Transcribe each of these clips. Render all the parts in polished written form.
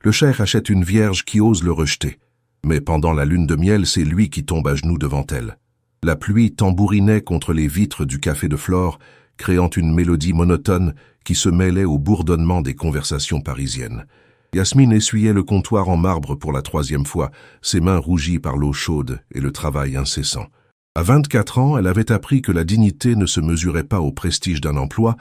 Le cheikh achète une vierge qui ose le rejeter. Mais pendant la lune de miel, c'est lui qui tombe à genoux devant elle. La pluie tambourinait contre les vitres du café de Flore, créant une mélodie monotone qui se mêlait au bourdonnement des conversations parisiennes. Yasmine essuyait le comptoir en marbre pour la 3e fois, ses mains rougies par l'eau chaude et le travail incessant. À 24 ans, elle avait appris que la dignité ne se mesurait pas au prestige d'un emploi,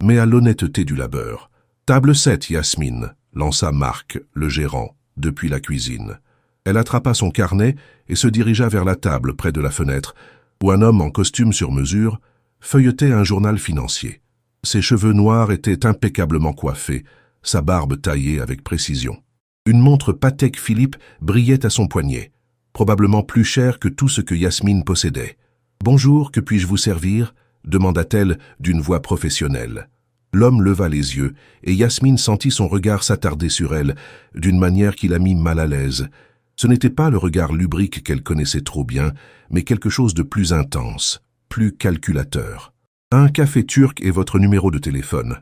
mais à l'honnêteté du labeur. « Table 7, Yasmine », lança Marc, le gérant, depuis la cuisine. Elle attrapa son carnet et se dirigea vers la table près de la fenêtre, où un homme en costume sur mesure feuilletait un journal financier. Ses cheveux noirs étaient impeccablement coiffés, sa barbe taillée avec précision. Une montre Patek Philippe brillait à son poignet, probablement plus chère que tout ce que Yasmine possédait. « Bonjour, que puis-je vous servir ?» demanda-t-elle d'une voix professionnelle. L'homme leva les yeux, et Yasmine sentit son regard s'attarder sur elle, d'une manière qui la mit mal à l'aise. Ce n'était pas le regard lubrique qu'elle connaissait trop bien, mais quelque chose de plus intense, plus calculateur. « Un café turc et votre numéro de téléphone »,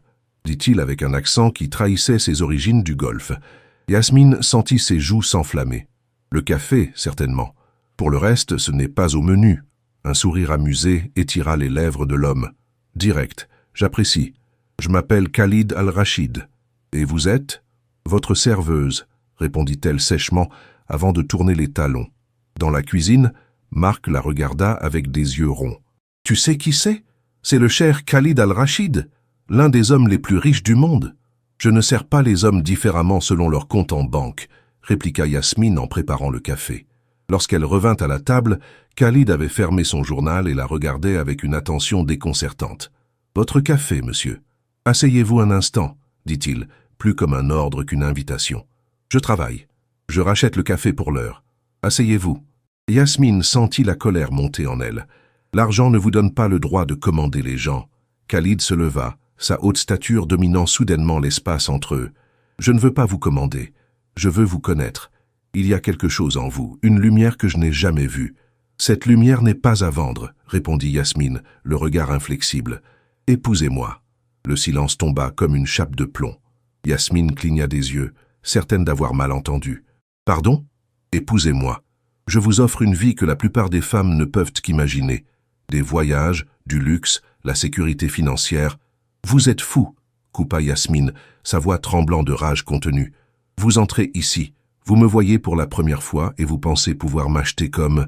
dit-il avec un accent qui trahissait ses origines du Golfe. Yasmine sentit ses joues s'enflammer. Le café, certainement. Pour le reste, ce n'est pas au menu. Un sourire amusé étira les lèvres de l'homme. « Direct, j'apprécie. Je m'appelle Khalid Al-Rachid. Et vous êtes ?»« Votre serveuse », répondit-elle sèchement, avant de tourner les talons. Dans la cuisine, Marc la regarda avec des yeux ronds. « Tu sais qui c'est? C'est le cher Khalid Al-Rachid, l'un des hommes les plus riches du monde. Je ne sers pas les hommes différemment selon leur compte en banque, » répliqua Yasmine en préparant le café. Lorsqu'elle revint à la table, Khalid avait fermé son journal et la regardait avec une attention déconcertante. « Votre café, monsieur. Asseyez-vous un instant, » dit-il, plus comme un ordre qu'une invitation. « Je travaille. Je rachète le café pour l'heure. Asseyez-vous. » Yasmine sentit la colère monter en elle. L'argent ne vous donne pas le droit de commander les gens. Khalid se leva, sa haute stature dominant soudainement l'espace entre eux. « Je ne veux pas vous commander. Je veux vous connaître. Il y a quelque chose en vous, une lumière que je n'ai jamais vue. »« Cette lumière n'est pas à vendre, » répondit Yasmine, le regard inflexible. « Épousez-moi. » Le silence tomba comme une chape de plomb. Yasmine cligna des yeux, certaine d'avoir mal entendu. « Pardon ? Épousez-moi. Je vous offre une vie que la plupart des femmes ne peuvent qu'imaginer. Des voyages, du luxe, la sécurité financière. Vous êtes fou, » coupa Yasmine, sa voix tremblant de rage contenue. « Vous entrez ici, vous me voyez pour la première fois et vous pensez pouvoir m'acheter comme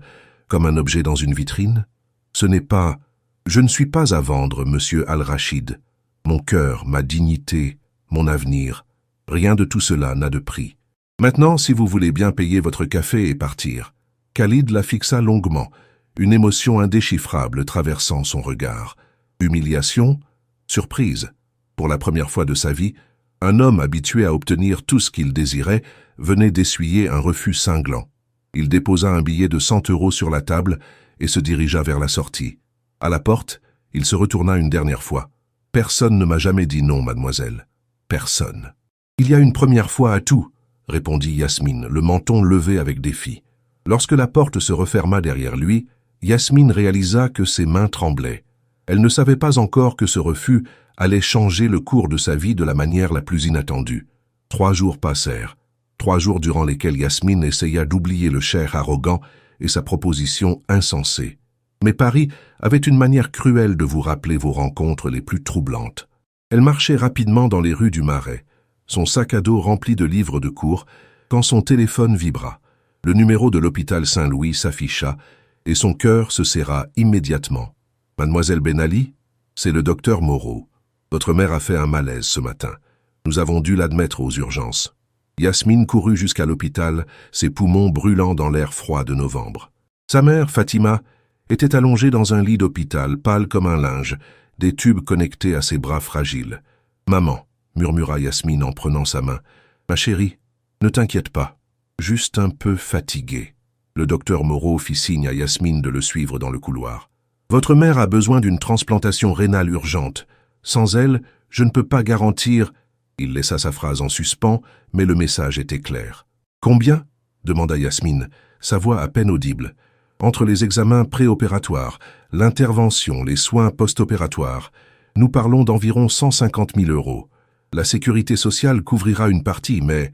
un objet dans une vitrine? Ce n'est pas... Je ne suis pas à vendre, monsieur Al-Rachid. Mon cœur, ma dignité, mon avenir, rien de tout cela n'a de prix. Maintenant, si vous voulez bien payer votre café et partir. » Khalid la fixa longuement, une émotion indéchiffrable traversant son regard. Humiliation, surprise. Pour la première fois de sa vie, un homme habitué à obtenir tout ce qu'il désirait venait d'essuyer un refus cinglant. Il déposa un billet de 100 € sur la table et se dirigea vers la sortie. À la porte, il se retourna une dernière fois. « Personne ne m'a jamais dit non, mademoiselle. Personne. »« Il y a une première fois à tout, » répondit Yasmine, le menton levé avec défi. Lorsque la porte se referma derrière lui, Yasmine réalisa que ses mains tremblaient. Elle ne savait pas encore que ce refus allait changer le cours de sa vie de la manière la plus inattendue. 3 jours passèrent. 3 jours durant lesquels Yasmine essaya d'oublier le cheikh arrogant et sa proposition insensée. Mais Paris avait une manière cruelle de vous rappeler vos rencontres les plus troublantes. Elle marchait rapidement dans les rues du Marais, son sac à dos rempli de livres de cours, quand son téléphone vibra. Le numéro de l'hôpital Saint-Louis s'afficha et son cœur se serra immédiatement. « Mademoiselle Ben Ali, c'est le docteur Moreau. Votre mère a fait un malaise ce matin. Nous avons dû l'admettre aux urgences. » Yasmine courut jusqu'à l'hôpital, ses poumons brûlant dans l'air froid de novembre. Sa mère, Fatima, était allongée dans un lit d'hôpital, pâle comme un linge, des tubes connectés à ses bras fragiles. « Maman, » murmura Yasmine en prenant sa main, « ma chérie, ne t'inquiète pas. Juste un peu fatiguée. » Le docteur Moreau fit signe à Yasmine de le suivre dans le couloir. « Votre mère a besoin d'une transplantation rénale urgente. Sans elle, je ne peux pas garantir... » Il laissa sa phrase en suspens, mais le message était clair. « Combien ?» demanda Yasmine, sa voix à peine audible. « Entre les examens préopératoires, l'intervention, les soins post-opératoires, nous parlons d'environ 150 000 €. La sécurité sociale couvrira une partie, mais... »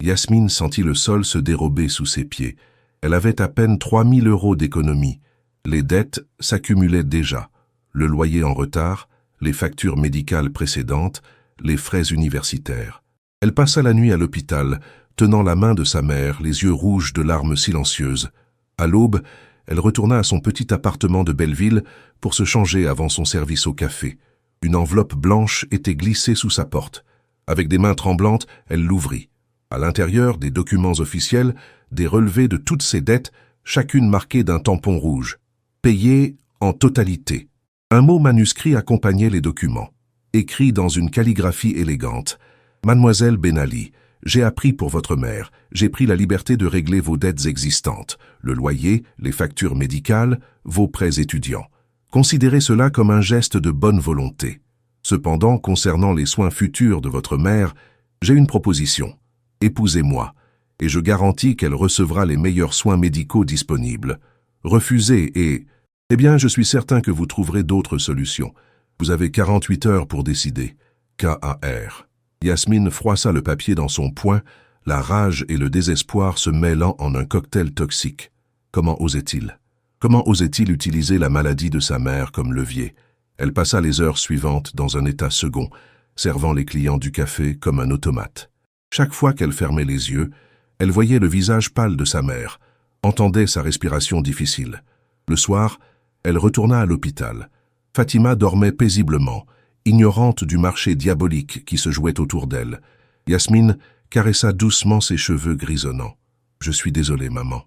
Yasmine sentit le sol se dérober sous ses pieds. Elle avait à peine 3 000 € d'économie. Les dettes s'accumulaient déjà. Le loyer en retard, les factures médicales précédentes, les frais universitaires. Elle passa la nuit à l'hôpital, tenant la main de sa mère, les yeux rouges de larmes silencieuses. À l'aube, elle retourna à son petit appartement de Belleville pour se changer avant son service au café. Une enveloppe blanche était glissée sous sa porte. Avec des mains tremblantes, elle l'ouvrit. À l'intérieur, des documents officiels, des relevés de toutes ses dettes, chacune marquée d'un tampon rouge. Payé en totalité. Un mot manuscrit accompagnait les documents. Écrit dans une calligraphie élégante. Mademoiselle Ben Ali, j'ai appris pour votre mère, j'ai pris la liberté de régler vos dettes existantes, le loyer, les factures médicales, vos prêts étudiants. Considérez cela comme un geste de bonne volonté. Cependant, concernant les soins futurs de votre mère, j'ai une proposition. Épousez-moi, et je garantis qu'elle recevra les meilleurs soins médicaux disponibles. Refusez et... Eh bien, je suis certain que vous trouverez d'autres solutions. Vous avez 48 heures pour décider. K.A.R. Yasmine froissa le papier dans son poing, la rage et le désespoir se mêlant en un cocktail toxique. Comment osait-il? Comment osait-il utiliser la maladie de sa mère comme levier? Elle passa les heures suivantes dans un état second, servant les clients du café comme un automate. Chaque fois qu'elle fermait les yeux, elle voyait le visage pâle de sa mère, entendait sa respiration difficile. Le soir, elle retourna à l'hôpital. Fatima dormait paisiblement, ignorante du marché diabolique qui se jouait autour d'elle. Yasmine caressa doucement ses cheveux grisonnants. « Je suis désolée, maman »,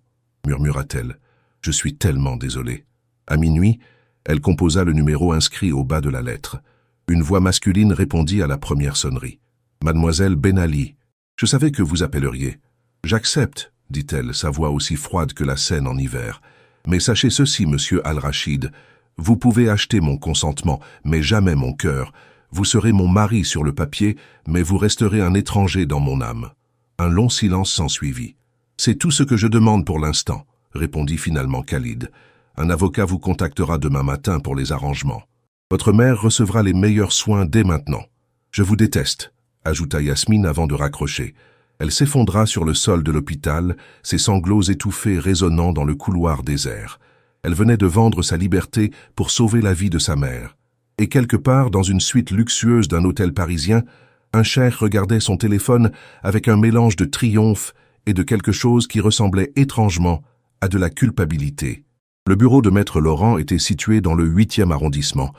murmura-t-elle. « Je suis tellement désolée. » À minuit, elle composa le numéro inscrit au bas de la lettre. Une voix masculine répondit à la première sonnerie. « Mademoiselle Ben Ali, je savais que vous appelleriez. »« J'accepte, » dit-elle, sa voix aussi froide que la Seine en hiver. « Mais sachez ceci, monsieur Al-Rachid, vous pouvez acheter mon consentement, mais jamais mon cœur. Vous serez mon mari sur le papier, mais vous resterez un étranger dans mon âme. » Un long silence s'ensuivit. « C'est tout ce que je demande pour l'instant, » répondit finalement Khalid. « Un avocat vous contactera demain matin pour les arrangements. Votre mère recevra les meilleurs soins dès maintenant. Je vous déteste, » ajouta Yasmine avant de raccrocher. Elle s'effondra sur le sol de l'hôpital, ses sanglots étouffés résonnant dans le couloir désert. Elle venait de vendre sa liberté pour sauver la vie de sa mère. Et quelque part, dans une suite luxueuse d'un hôtel parisien, un cheikh regardait son téléphone avec un mélange de triomphe et de quelque chose qui ressemblait étrangement à de la culpabilité. Le bureau de Maître Laurent était situé dans le 8e arrondissement,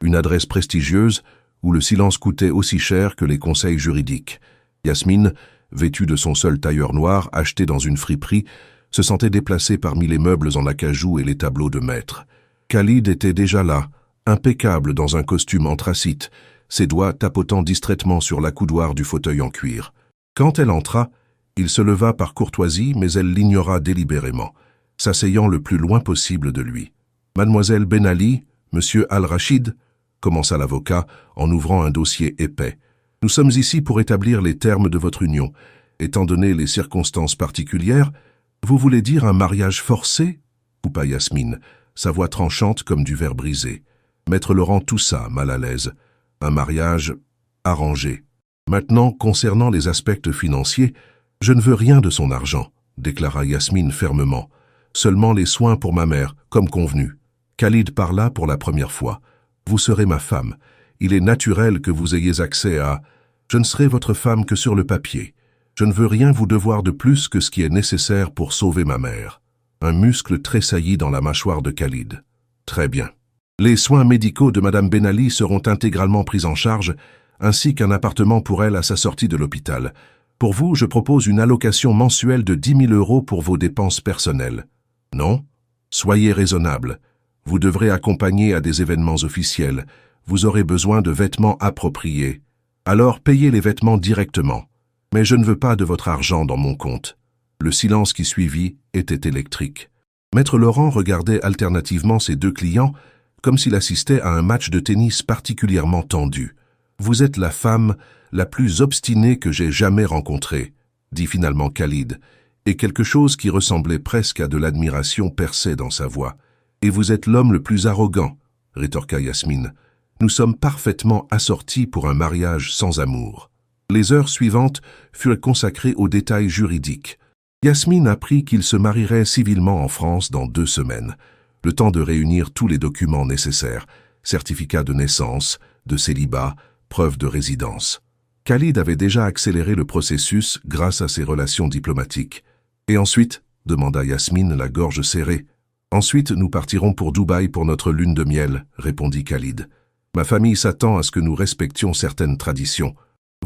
une adresse prestigieuse où le silence coûtait aussi cher que les conseils juridiques. Yasmine, vêtue de son seul tailleur noir acheté dans une friperie, se sentait déplacée parmi les meubles en acajou et les tableaux de maître. Khalid était déjà là, impeccable dans un costume anthracite, ses doigts tapotant distraitement sur l'accoudoir du fauteuil en cuir. Quand elle entra, il se leva par courtoisie, mais elle l'ignora délibérément, s'asseyant le plus loin possible de lui. « Mademoiselle Ben Ali, monsieur Al-Rachid » commença l'avocat en ouvrant un dossier épais. « Nous sommes ici pour établir les termes de votre union. Étant donné les circonstances particulières, vous voulez dire un mariage forcé ?» coupa Yasmine, sa voix tranchante comme du verre brisé. Maître Laurent toussa, mal à l'aise. Un mariage arrangé. Maintenant, concernant les aspects financiers, je ne veux rien de son argent, déclara Yasmine fermement. Seulement les soins pour ma mère, comme convenu. Khalid parla pour la première fois. Vous serez ma femme. Il est naturel que vous ayez accès à... Je ne serai votre femme que sur le papier. Je ne veux rien vous devoir de plus que ce qui est nécessaire pour sauver ma mère. Un muscle tressaillit dans la mâchoire de Khalid. Très bien. Les soins médicaux de Madame Ben Ali seront intégralement pris en charge, ainsi qu'un appartement pour elle à sa sortie de l'hôpital. Pour vous, je propose une allocation mensuelle de 10 000 € pour vos dépenses personnelles. Non? Soyez raisonnable. Vous devrez accompagner à des événements officiels. Vous aurez besoin de vêtements appropriés. Alors payez les vêtements directement. Mais je ne veux pas de votre argent dans mon compte. Le silence qui suivit était électrique. Maître Laurent regardait alternativement ses deux clients comme s'il assistait à un match de tennis particulièrement tendu. « Vous êtes la femme la plus obstinée que j'ai jamais rencontrée », dit finalement Khalid, et quelque chose qui ressemblait presque à de l'admiration perçait dans sa voix. « Et vous êtes l'homme le plus arrogant », rétorqua Yasmine. « Nous sommes parfaitement assortis pour un mariage sans amour. » Les heures suivantes furent consacrées aux détails juridiques. Yasmine apprit qu'il se marierait civilement en France dans 2 semaines, le temps de réunir tous les documents nécessaires, certificat de naissance, de célibat, preuve de résidence. Khalid avait déjà accéléré le processus grâce à ses relations diplomatiques. « Et ensuite ?» demanda Yasmine, la gorge serrée. « Ensuite, nous partirons pour Dubaï pour notre lune de miel, » répondit Khalid. « Ma famille s'attend à ce que nous respections certaines traditions.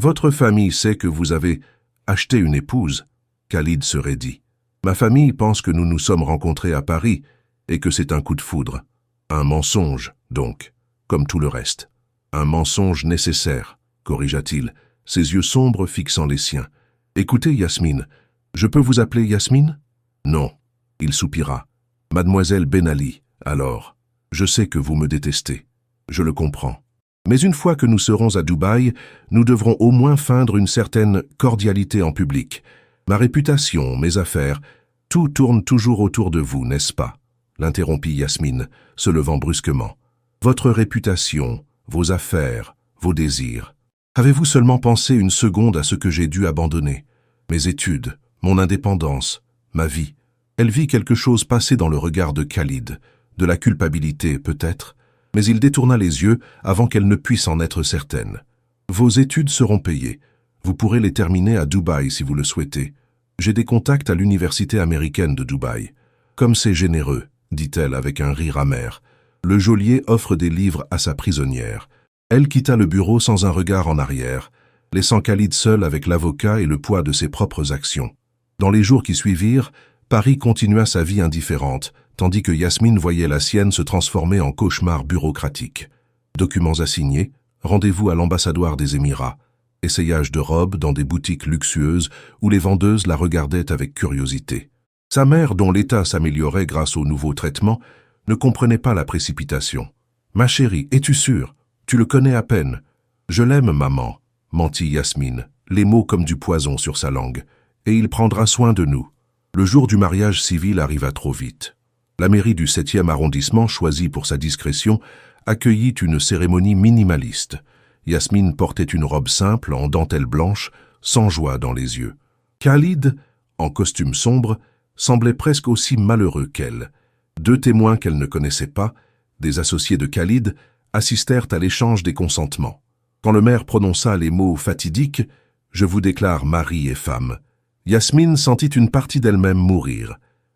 Votre famille sait que vous avez acheté une épouse, » Khalid se raidit. « Ma famille pense que nous nous sommes rencontrés à Paris et que c'est un coup de foudre. Un mensonge, donc, comme tout le reste. Un mensonge nécessaire, corrigea-t-il, ses yeux sombres fixant les siens. « Écoutez, Yasmine, je peux vous appeler Yasmine ?»« Non. » Il soupira. « Mademoiselle Ben Ali, alors. Je sais que vous me détestez. Je le comprends. Mais une fois que nous serons à Dubaï, nous devrons au moins feindre une certaine cordialité en public. Ma réputation, mes affaires, tout tourne toujours autour de vous, n'est-ce pas ?» l'interrompit Yasmine, se levant brusquement. « Votre réputation, vos affaires, vos désirs. Avez-vous seulement pensé une seconde à ce que j'ai dû abandonner? Mes études, mon indépendance, ma vie. » Elle vit quelque chose passer dans le regard de Khalid, de la culpabilité peut-être, mais il détourna les yeux avant qu'elle ne puisse en être certaine. « Vos études seront payées. Vous pourrez les terminer à Dubaï si vous le souhaitez. J'ai des contacts à l'université américaine de Dubaï. Comme c'est généreux, dit-elle avec un rire amer. Le geôlier offre des livres à sa prisonnière. Elle quitta le bureau sans un regard en arrière, laissant Khalid seul avec l'avocat et le poids de ses propres actions. Dans les jours qui suivirent, Paris continua sa vie indifférente, tandis que Yasmine voyait la sienne se transformer en cauchemar bureaucratique. Documents à signer, rendez-vous à l'ambassadeur des Émirats, essayage de robes dans des boutiques luxueuses où les vendeuses la regardaient avec curiosité. Sa mère, dont l'état s'améliorait grâce au nouveau traitement, ne comprenait pas la précipitation. « Ma chérie, es-tu sûre? Tu le connais à peine. »« Je l'aime, maman, » mentit Yasmine, les mots comme du poison sur sa langue. « Et il prendra soin de nous. » Le jour du mariage civil arriva trop vite. La mairie du 7e arrondissement, choisie pour sa discrétion, accueillit une cérémonie minimaliste. Yasmine portait une robe simple en dentelle blanche, sans joie dans les yeux. Khalid, en costume sombre, semblait presque aussi malheureux qu'elle. 2 témoins qu'elle ne connaissait pas, des associés de Khalid, assistèrent à l'échange des consentements. Quand le maire prononça les mots fatidiques « Je vous déclare mari et femme », Yasmine sentit une partie d'elle-même mourir.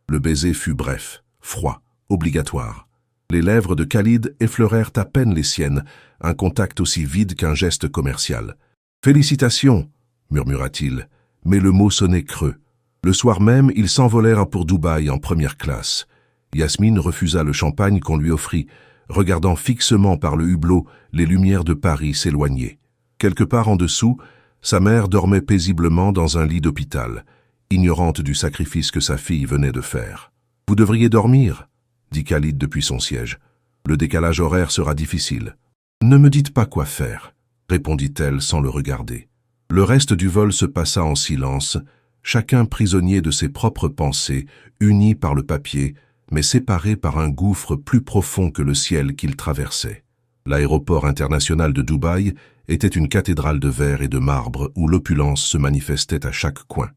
Le baiser fut bref, froid, obligatoire. Les lèvres de Khalid effleurèrent à peine les siennes, un contact aussi vide qu'un geste commercial. « Félicitations !» murmura-t-il, mais le mot sonnait creux. Le soir même, ils s'envolèrent pour Dubaï en première classe. Yasmine refusa le champagne qu'on lui offrit, regardant fixement par le hublot les lumières de Paris s'éloigner. Quelque part en dessous, sa mère dormait paisiblement dans un lit d'hôpital, ignorante du sacrifice que sa fille venait de faire. « Vous devriez dormir » dit Khalid depuis son siège. « Le décalage horaire sera difficile. »« Ne me dites pas quoi faire » répondit-elle sans le regarder. Le reste du vol se passa en silence, chacun prisonnier de ses propres pensées, unis par le papier, mais séparés par un gouffre plus profond que le ciel qu'ils traversaient. L'aéroport international de Dubaï était une cathédrale de verre et de marbre où l'opulence se manifestait à chaque coin.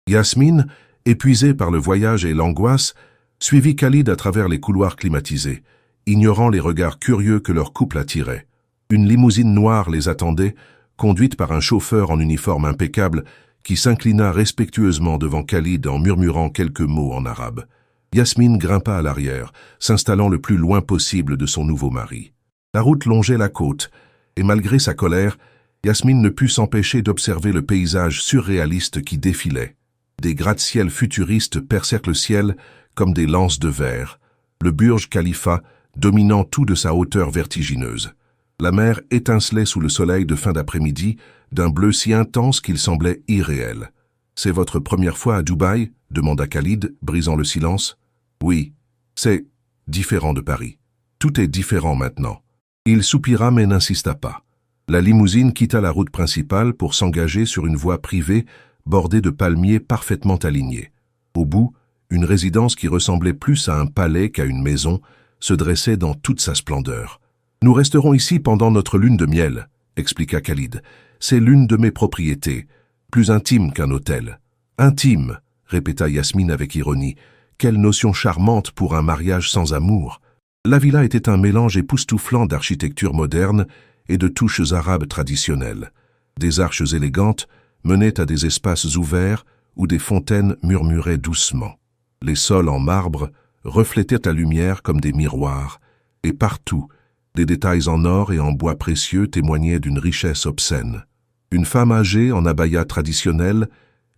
Yasmine, épuisée par le voyage et l'angoisse, suivit Khalid à travers les couloirs climatisés, ignorant les regards curieux que leur couple attirait. Une limousine noire les attendait, conduite par un chauffeur en uniforme impeccable qui s'inclina respectueusement devant Khalid en murmurant quelques mots en arabe. Yasmine grimpa à l'arrière, s'installant le plus loin possible de son nouveau mari. La route longeait la côte, et malgré sa colère, Yasmine ne put s'empêcher d'observer le paysage surréaliste qui défilait. Des gratte-ciels futuristes percèrent le ciel comme des lances de verre, le Burj Khalifa dominant tout de sa hauteur vertigineuse. La mer étincelait sous le soleil de fin d'après-midi, d'un bleu si intense qu'il semblait irréel. « C'est votre première fois à Dubaï ?» demanda Khalid, brisant le silence. « Oui, c'est différent de Paris. Tout est différent maintenant. » Il soupira mais n'insista pas. La limousine quitta la route principale pour s'engager sur une voie privée bordée de palmiers parfaitement alignés. Au bout, une résidence qui ressemblait plus à un palais qu'à une maison se dressait dans toute sa splendeur. « Nous resterons ici pendant notre lune de miel », expliqua Khalid, c'est l'une de mes propriétés, plus intime qu'un hôtel. Intime, répéta Yasmine avec ironie. Quelle notion charmante pour un mariage sans amour. La villa était un mélange époustouflant d'architecture moderne et de touches arabes traditionnelles. Des arches élégantes menaient à des espaces ouverts où des fontaines murmuraient doucement. Les sols en marbre reflétaient la lumière comme des miroirs, et partout, des détails en or et en bois précieux témoignaient d'une richesse obscène. Une femme âgée en abaya traditionnelle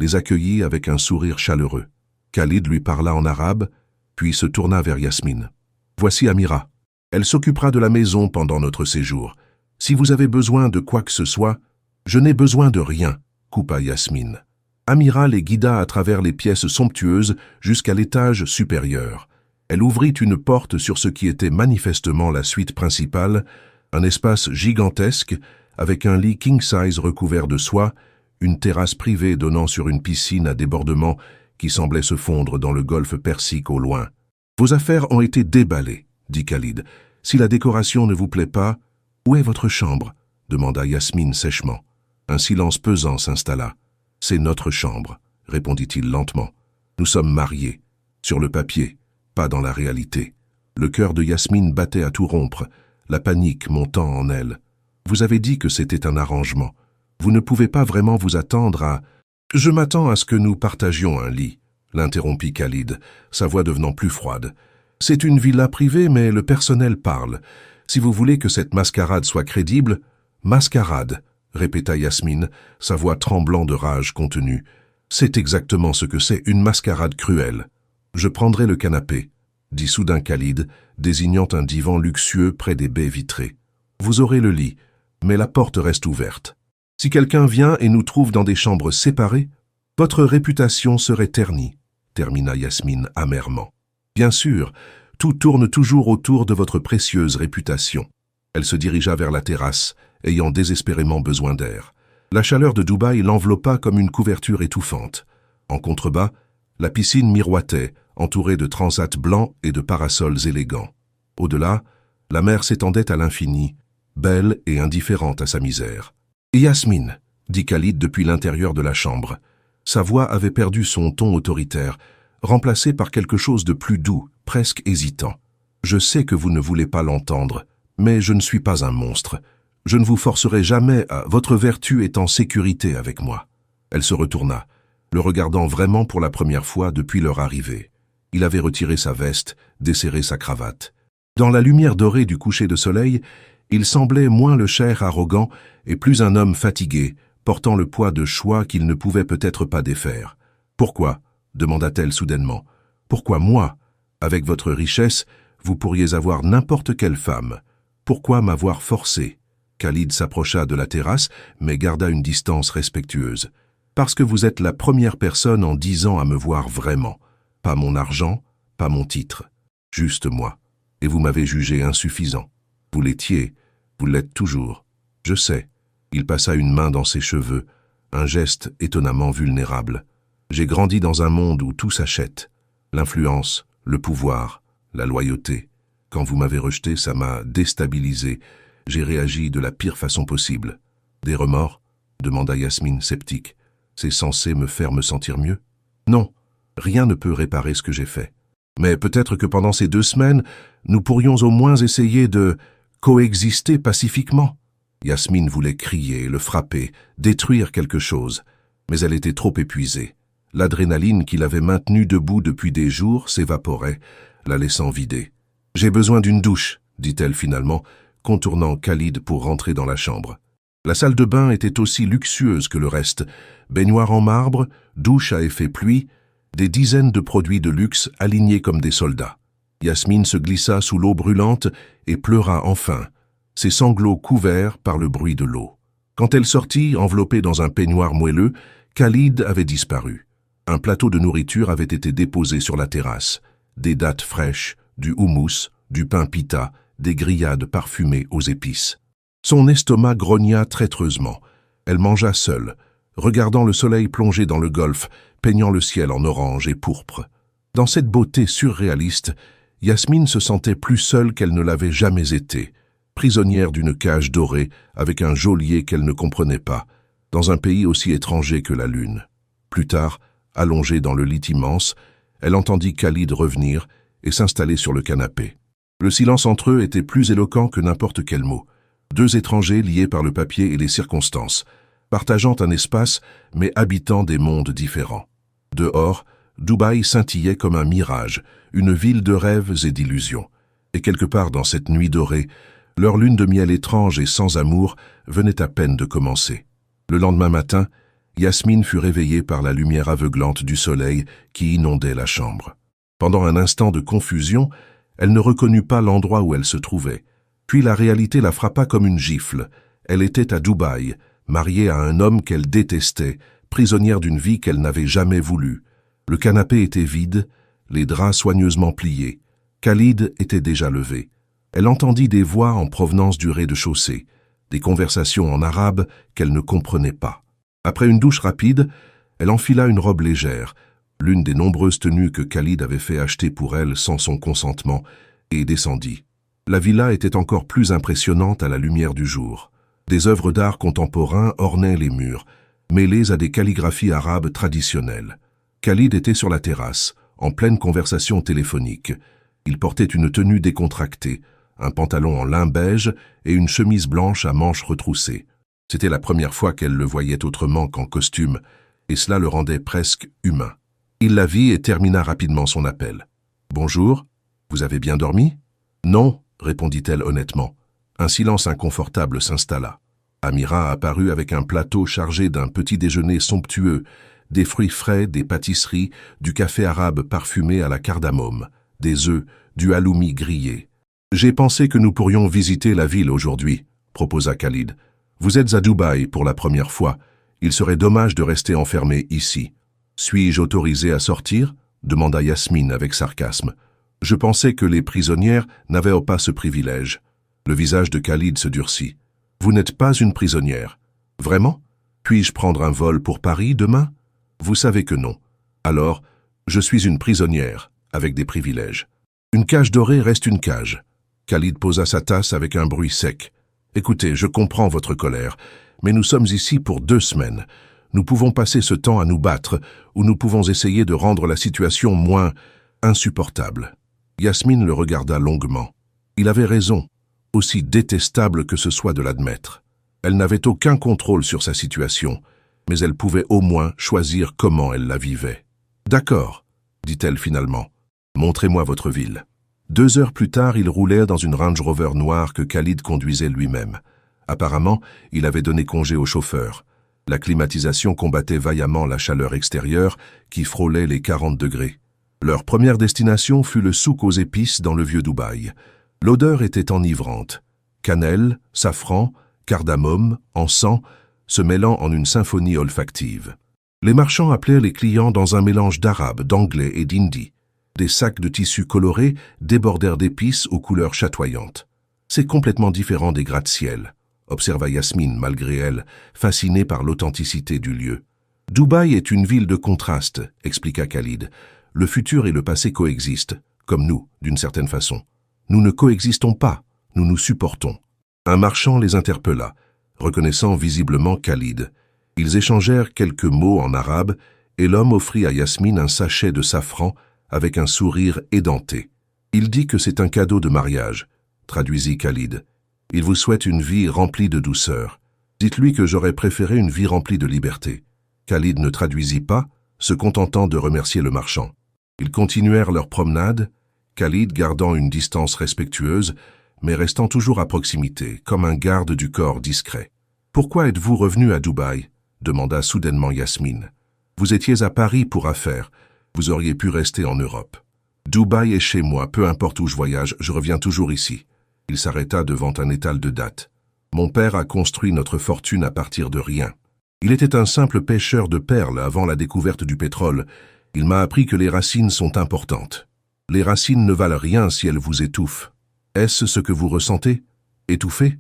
les accueillit avec un sourire chaleureux. Khalid lui parla en arabe, puis se tourna vers Yasmine. « Voici Amira. Elle s'occupera de la maison pendant notre séjour. Si vous avez besoin de quoi que ce soit, je n'ai besoin de rien, » coupa Yasmine. Amira les guida à travers les pièces somptueuses jusqu'à l'étage supérieur. Elle ouvrit une porte sur ce qui était manifestement la suite principale, un espace gigantesque avec un lit king-size recouvert de soie, une terrasse privée donnant sur une piscine à débordement qui semblait se fondre dans le golfe Persique au loin. « Vos affaires ont été déballées, » dit Khalid. « Si la décoration ne vous plaît pas, où est votre chambre ?» demanda Yasmine sèchement. Un silence pesant s'installa. « C'est notre chambre, » répondit-il lentement. « Nous sommes mariés, sur le papier, pas dans la réalité. » Le cœur de Yasmine battait à tout rompre, la panique montant en elle. « Vous avez dit que c'était un arrangement. Vous ne pouvez pas vraiment vous attendre à... »« Je m'attends à ce que nous partagions un lit, » l'interrompit Khalid, sa voix devenant plus froide. « C'est une villa privée, mais le personnel parle. Si vous voulez que cette mascarade soit crédible... »« Mascarade » répéta Yasmine, sa voix tremblant de rage contenue. « C'est exactement ce que c'est, une mascarade cruelle. »« Je prendrai le canapé, » dit soudain Khalid, désignant un divan luxueux près des baies vitrées. « Vous aurez le lit, mais la porte reste ouverte. Si quelqu'un vient et nous trouve dans des chambres séparées, votre réputation serait ternie, » termina Yasmine amèrement. « Bien sûr, tout tourne toujours autour de votre précieuse réputation. » Elle se dirigea vers la terrasse, ayant désespérément besoin d'air. La chaleur de Dubaï l'enveloppa comme une couverture étouffante. En contrebas, la piscine miroitait, entourée de transats blancs et de parasols élégants. Au-delà, la mer s'étendait à l'infini, belle et indifférente à sa misère. « Yasmine, » dit Khalid depuis l'intérieur de la chambre. Sa voix avait perdu son ton autoritaire, remplacé par quelque chose de plus doux, presque hésitant. « Je sais que vous ne voulez pas l'entendre, mais je ne suis pas un monstre. Je ne vous forcerai jamais à... Votre vertu est en sécurité avec moi. » Elle se retourna, le regardant vraiment pour la première fois depuis leur arrivée. Il avait retiré sa veste, desserré sa cravate. Dans la lumière dorée du coucher de soleil, il semblait moins le cher arrogant et plus un homme fatigué, portant le poids de choix qu'il ne pouvait peut-être pas défaire. « Pourquoi ?» demanda-t-elle soudainement. « Pourquoi moi? Avec votre richesse, vous pourriez avoir n'importe quelle femme. Pourquoi m'avoir forcé ?» Khalid s'approcha de la terrasse, mais garda une distance respectueuse. « Parce que vous êtes la première personne en 10 ans à me voir vraiment. Pas mon argent, pas mon titre. Juste moi. Et vous m'avez jugé insuffisant. Vous l'étiez, vous l'êtes toujours. Je sais. » Il passa une main dans ses cheveux, un geste étonnamment vulnérable. « J'ai grandi dans un monde où tout s'achète. L'influence, le pouvoir, la loyauté. Quand vous m'avez rejeté, ça m'a déstabilisé. J'ai réagi de la pire façon possible. »« Des remords ?» demanda Yasmine sceptique. « C'est censé me faire me sentir mieux ?»« Non, rien ne peut réparer ce que j'ai fait. Mais peut-être que pendant ces 2 semaines, nous pourrions au moins essayer de coexister pacifiquement. » Yasmine voulait crier, le frapper, détruire quelque chose, mais elle était trop épuisée. L'adrénaline qui l'avait maintenue debout depuis des jours s'évaporait, la laissant vider. « J'ai besoin d'une douche, » dit-elle finalement, contournant Khalid pour rentrer dans la chambre. La salle de bain était aussi luxueuse que le reste, baignoire en marbre, douche à effet pluie, des dizaines de produits de luxe alignés comme des soldats. Yasmine se glissa sous l'eau brûlante et pleura enfin, ses sanglots couverts par le bruit de l'eau. Quand elle sortit, enveloppée dans un peignoir moelleux, Khalid avait disparu. Un plateau de nourriture avait été déposé sur la terrasse. Des dattes fraîches, du houmous, du pain pita, des grillades parfumées aux épices. Son estomac grogna traîtreusement. Elle mangea seule, regardant le soleil plonger dans le golfe, peignant le ciel en orange et pourpre. Dans cette beauté surréaliste, Yasmine se sentait plus seule qu'elle ne l'avait jamais été. prisonnière d'une cage dorée avec un geôlier qu'elle ne comprenait pas, dans un pays aussi étranger que la lune. Plus tard, allongée dans le lit immense, elle entendit Khalid revenir et s'installer sur le canapé. Le silence entre eux était plus éloquent que n'importe quel mot. Deux étrangers liés par le papier et les circonstances, partageant un espace mais habitant des mondes différents. Dehors, Dubaï scintillait comme un mirage, une ville de rêves et d'illusions. Et quelque part dans cette nuit dorée, leur lune de miel étrange et sans amour venait à peine de commencer. Le lendemain matin, Yasmine fut réveillée par la lumière aveuglante du soleil qui inondait la chambre. Pendant un instant de confusion, elle ne reconnut pas l'endroit où elle se trouvait. Puis la réalité la frappa comme une gifle. Elle était à Dubaï, mariée à un homme qu'elle détestait, prisonnière d'une vie qu'elle n'avait jamais voulue. Le canapé était vide, les draps soigneusement pliés. Khalid était déjà levé. Elle entendit des voix en provenance du rez-de-chaussée, des conversations en arabe qu'elle ne comprenait pas. Après une douche rapide, elle enfila une robe légère, l'une des nombreuses tenues que Khalid avait fait acheter pour elle sans son consentement, et descendit. La villa était encore plus impressionnante à la lumière du jour. Des œuvres d'art contemporains ornaient les murs, mêlées à des calligraphies arabes traditionnelles. Khalid était sur la terrasse, en pleine conversation téléphonique. Il portait une tenue décontractée, un pantalon en lin beige et une chemise blanche à manches retroussées. C'était la première fois qu'elle le voyait autrement qu'en costume, et cela le rendait presque humain. Il la vit et termina rapidement son appel. « Bonjour, vous avez bien dormi ?»« Non, » répondit-elle honnêtement. Un silence inconfortable s'installa. Amira apparut avec un plateau chargé d'un petit déjeuner somptueux, des fruits frais, des pâtisseries, du café arabe parfumé à la cardamome, des œufs, du halloumi grillé. « J'ai pensé que nous pourrions visiter la ville aujourd'hui, » proposa Khalid. « Vous êtes à Dubaï pour la première fois. Il serait dommage de rester enfermé ici. »« Suis-je autorisé à sortir ?» demanda Yasmine avec sarcasme. « Je pensais que les prisonnières n'avaient pas ce privilège. » Le visage de Khalid se durcit. « Vous n'êtes pas une prisonnière. Vraiment? Puis-je prendre un vol pour Paris demain? Vous savez que non. Alors, je suis une prisonnière, avec des privilèges. Une cage dorée reste une cage. » Khalid posa sa tasse avec un bruit sec. « Écoutez, je comprends votre colère, mais nous sommes ici pour 2 semaines. Nous pouvons passer ce temps à nous battre, ou nous pouvons essayer de rendre la situation moins insupportable. » Yasmine le regarda longuement. Il avait raison, aussi détestable que ce soit de l'admettre. Elle n'avait aucun contrôle sur sa situation, mais elle pouvait au moins choisir comment elle la vivait. « D'accord, » dit-elle finalement. « Montrez-moi votre ville. » 2 heures plus tard, il roulait dans une Range Rover noire que Khalid conduisait lui-même. Apparemment, il avait donné congé au chauffeur. La climatisation combattait vaillamment la chaleur extérieure qui frôlait les 40 degrés. Leur première destination fut le souk aux épices dans le vieux Dubaï. L'odeur était enivrante. Cannelle, safran, cardamome, encens, se mêlant en une symphonie olfactive. Les marchands appelaient les clients dans un mélange d'arabe, d'anglais et d'hindi. Des sacs de tissus colorés débordèrent d'épices aux couleurs chatoyantes. « C'est complètement différent des gratte-ciel », observa Yasmine malgré elle, fascinée par l'authenticité du lieu. « Dubaï est une ville de contraste », expliqua Khalid. « Le futur et le passé coexistent, comme nous, d'une certaine façon. Nous ne coexistons pas, nous nous supportons. » Un marchand les interpella, reconnaissant visiblement Khalid. Ils échangèrent quelques mots en arabe et l'homme offrit à Yasmine un sachet de safran avec un sourire édenté. « Il dit que c'est un cadeau de mariage », traduisit Khalid. « Il vous souhaite une vie remplie de douceur. Dites-lui que j'aurais préféré une vie remplie de liberté. » Khalid ne traduisit pas, se contentant de remercier le marchand. Ils continuèrent leur promenade, Khalid gardant une distance respectueuse, mais restant toujours à proximité, comme un garde du corps discret. « Pourquoi êtes-vous revenu à Dubaï ?» demanda soudainement Yasmine. « Vous étiez à Paris pour affaires. Vous auriez pu rester en Europe. Dubaï est chez moi, peu importe où je voyage, je reviens toujours ici. » Il s'arrêta devant un étal de dattes. « Mon père a construit notre fortune à partir de rien. Il était un simple pêcheur de perles avant la découverte du pétrole. Il m'a appris que les racines sont importantes. Les racines ne valent rien si elles vous étouffent. Est-ce ce que vous ressentez? Étouffé ?»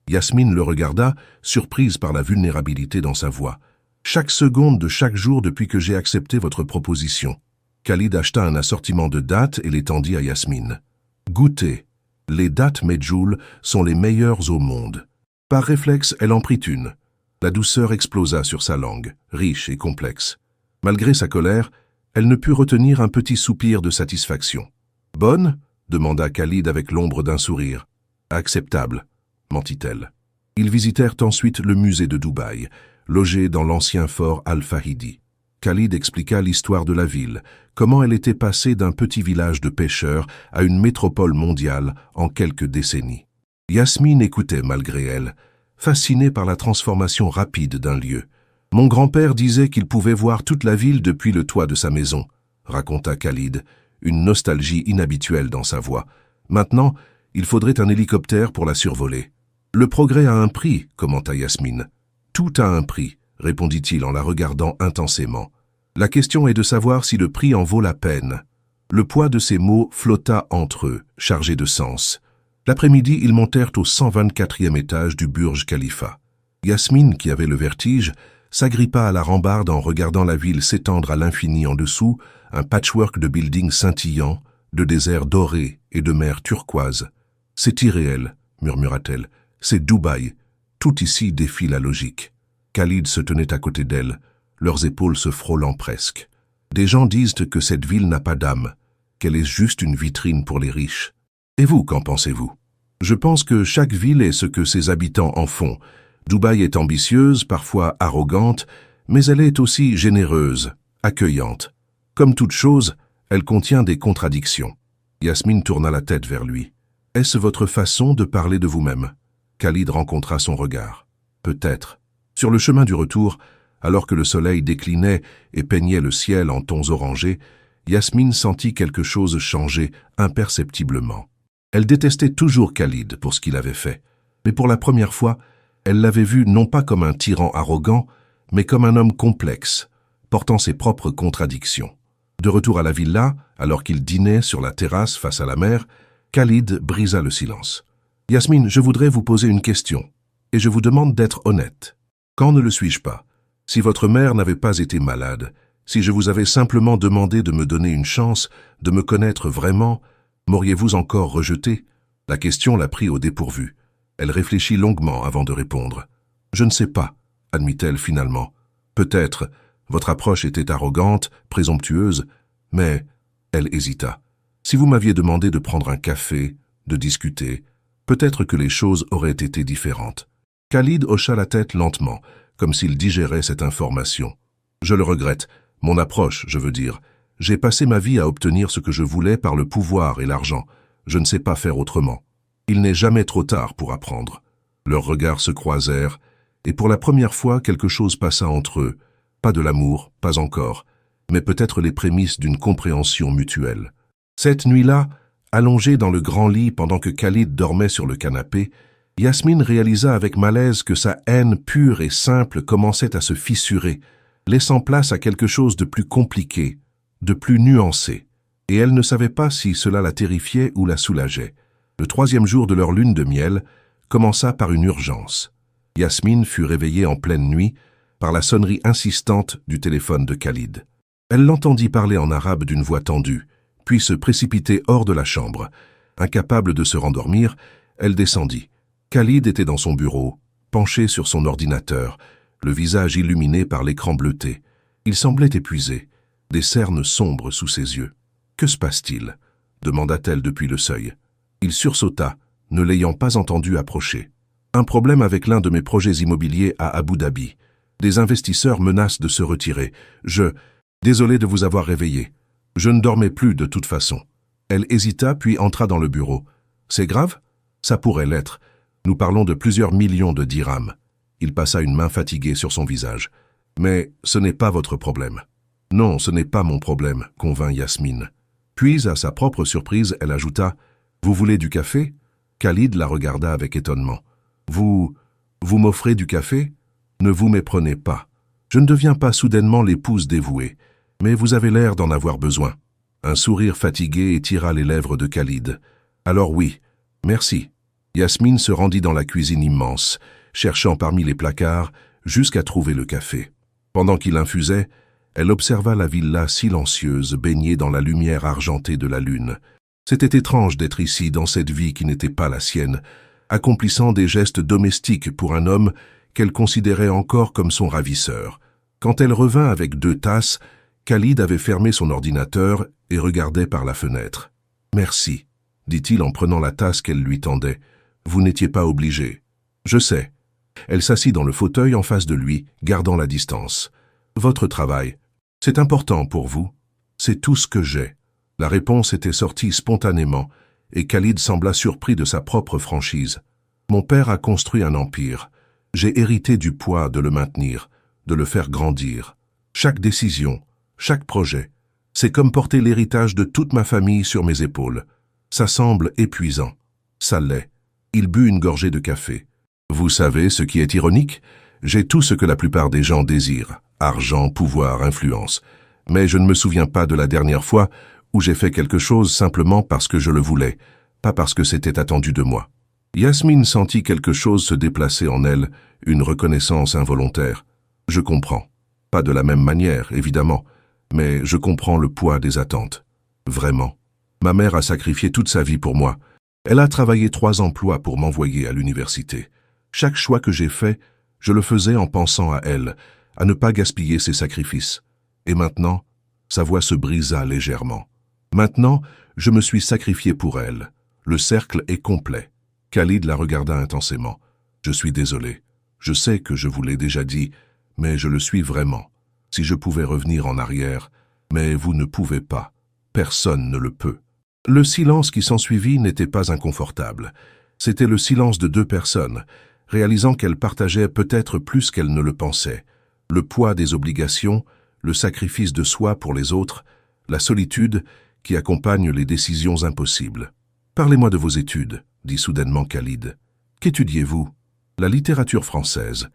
Yasmine le regarda, surprise par la vulnérabilité dans sa voix. « Chaque seconde de chaque jour depuis que j'ai accepté votre proposition. » Khalid acheta un assortiment de dattes et les tendit à Yasmine. « Goûtez. Les dattes medjool sont les meilleures au monde. Par réflexe, elle en prit une. La douceur explosa sur sa langue, riche et complexe. Malgré sa colère, elle ne put retenir un petit soupir de satisfaction. « Bonne ?» demanda Khalid avec l'ombre d'un sourire. « Acceptable », mentit-elle. Ils visitèrent ensuite le musée de Dubaï, logé dans l'ancien fort Al-Fahidi. Khalid expliqua l'histoire de la ville, comment elle était passée d'un petit village de pêcheurs à une métropole mondiale en quelques décennies. Yasmine écoutait malgré elle, fascinée par la transformation rapide d'un lieu. « Mon grand-père disait qu'il pouvait voir toute la ville depuis le toit de sa maison », raconta Khalid, une nostalgie inhabituelle dans sa voix. « Maintenant, il faudrait un hélicoptère pour la survoler. »« Le progrès a un prix », commenta Yasmine. « Tout a un prix », répondit-il en la regardant intensément. « La question est de savoir si le prix en vaut la peine. » Le poids de ces mots flotta entre eux, chargé de sens. L'après-midi, ils montèrent au 124e étage du Burj Khalifa. Yasmine, qui avait le vertige, s'agrippa à la rambarde en regardant la ville s'étendre à l'infini en dessous, un patchwork de buildings scintillants, de déserts dorés et de mer turquoise. « C'est irréel », murmura-t-elle. « C'est Dubaï. Tout ici défie la logique. » Khalid se tenait à côté d'elle, leurs épaules se frôlant presque. « Des gens disent que cette ville n'a pas d'âme, qu'elle est juste une vitrine pour les riches. Et vous, qu'en pensez-vous ? Je pense que chaque ville est ce que ses habitants en font. Dubaï est ambitieuse, parfois arrogante, mais elle est aussi généreuse, accueillante. Comme toute chose, elle contient des contradictions. » Yasmine tourna la tête vers lui. « Est-ce votre façon de parler de vous-même » Khalid rencontra son regard. « Peut-être. » Sur le chemin du retour, alors que le soleil déclinait et peignait le ciel en tons orangés, Yasmine sentit quelque chose changer imperceptiblement. Elle détestait toujours Khalid pour ce qu'il avait fait, mais pour la première fois, elle l'avait vu non pas comme un tyran arrogant, mais comme un homme complexe, portant ses propres contradictions. De retour à la villa, alors qu'il dînait sur la terrasse face à la mer, Khalid brisa le silence. « Yasmine, je voudrais vous poser une question, et je vous demande d'être honnête. Quand ne le suis-je pas? Si votre mère n'avait pas été malade, si je vous avais simplement demandé de me donner une chance, de me connaître vraiment, m'auriez-vous encore rejeté ?» La question la prit au dépourvu. Elle réfléchit longuement avant de répondre. « Je ne sais pas, » admit-elle finalement. « Peut-être, votre approche était arrogante, présomptueuse, mais... » Elle hésita. « Si vous m'aviez demandé de prendre un café, de discuter, peut-être que les choses auraient été différentes. » Khalid hocha la tête lentement, comme s'il digérait cette information. « Je le regrette. Mon approche, je veux dire. J'ai passé ma vie à obtenir ce que je voulais par le pouvoir et l'argent. Je ne sais pas faire autrement. Il n'est jamais trop tard pour apprendre. » Leurs regards se croisèrent, et pour la première fois, quelque chose passa entre eux. Pas de l'amour, pas encore, mais peut-être les prémices d'une compréhension mutuelle. Cette nuit-là, allongée dans le grand lit pendant que Khalid dormait sur le canapé, Yasmine réalisa avec malaise que sa haine pure et simple commençait à se fissurer, laissant place à quelque chose de plus compliqué, de plus nuancé. Et elle ne savait pas si cela la terrifiait ou la soulageait. Le 3e jour de leur lune de miel commença par une urgence. Yasmine fut réveillée en pleine nuit par la sonnerie insistante du téléphone de Khalid. Elle l'entendit parler en arabe d'une voix tendue, puis se précipiter hors de la chambre. Incapable de se rendormir, elle descendit. Khalid était dans son bureau, penché sur son ordinateur, le visage illuminé par l'écran bleuté. Il semblait épuisé, des cernes sombres sous ses yeux. « Que se passe-t-il » demanda-t-elle depuis le seuil. Il sursauta, ne l'ayant pas entendu approcher. « Un problème avec l'un de mes projets immobiliers à Abu Dhabi. Des investisseurs menacent de se retirer. Désolé de vous avoir réveillé. Je ne dormais plus de toute façon. » Elle hésita puis entra dans le bureau. « C'est grave ? Ça pourrait l'être. Nous parlons de plusieurs millions de dirhams. » Il passa une main fatiguée sur son visage. « Mais ce n'est pas votre problème. »« Non, ce n'est pas mon problème, » convint Yasmine. Puis, à sa propre surprise, elle ajouta « Vous voulez du café ?» Khalid la regarda avec étonnement. « Vous m'offrez du café ? Ne vous méprenez pas. Je ne deviens pas soudainement l'épouse dévouée, mais vous avez l'air d'en avoir besoin. » Un sourire fatigué étira les lèvres de Khalid. « Alors oui, merci. » Yasmine se rendit dans la cuisine immense, cherchant parmi les placards jusqu'à trouver le café. Pendant qu'il infusait, elle observa la villa silencieuse baignée dans la lumière argentée de la lune. C'était étrange d'être ici dans cette vie qui n'était pas la sienne, accomplissant des gestes domestiques pour un homme qu'elle considérait encore comme son ravisseur. Quand elle revint avec 2 tasses, Khalid avait fermé son ordinateur et regardait par la fenêtre. « Merci », dit-il en prenant la tasse qu'elle lui tendait. « Vous n'étiez pas obligé. »« Je sais. » Elle s'assit dans le fauteuil en face de lui, gardant la distance. « Votre travail, c'est important pour vous. C'est tout ce que j'ai. » La réponse était sortie spontanément, et Khalid sembla surpris de sa propre franchise. « Mon père a construit un empire. J'ai hérité du poids de le maintenir, de le faire grandir. Chaque décision, chaque projet, c'est comme porter l'héritage de toute ma famille sur mes épaules. Ça semble épuisant. Ça l'est. » Il but une gorgée de café. « Vous savez ce qui est ironique? J'ai tout ce que la plupart des gens désirent. Argent, pouvoir, influence. Mais je ne me souviens pas de la dernière fois où j'ai fait quelque chose simplement parce que je le voulais, pas parce que c'était attendu de moi. » Yasmine sentit quelque chose se déplacer en elle, une reconnaissance involontaire. « Je comprends. Pas de la même manière, évidemment, mais je comprends le poids des attentes. Vraiment. Ma mère a sacrifié toute sa vie pour moi. Elle a travaillé 3 emplois pour m'envoyer à l'université. Chaque choix que j'ai fait, je le faisais en pensant à elle, à ne pas gaspiller ses sacrifices. Et maintenant, sa voix se brisa légèrement. Maintenant, je me suis sacrifié pour elle. Le cercle est complet. » Khalid la regarda intensément. « Je suis désolé. Je sais que je vous l'ai déjà dit, mais je le suis vraiment. Si je pouvais revenir en arrière, mais vous ne pouvez pas. Personne ne le peut. » Le silence qui s'ensuivit n'était pas inconfortable. C'était le silence de 2 personnes, réalisant qu'elles partageaient peut-être plus qu'elles ne le pensaient. Le poids des obligations, le sacrifice de soi pour les autres, la solitude qui accompagne les décisions impossibles. « Parlez-moi de vos études, » dit soudainement Khalid. « Qu'étudiez-vous ?»« La littérature française,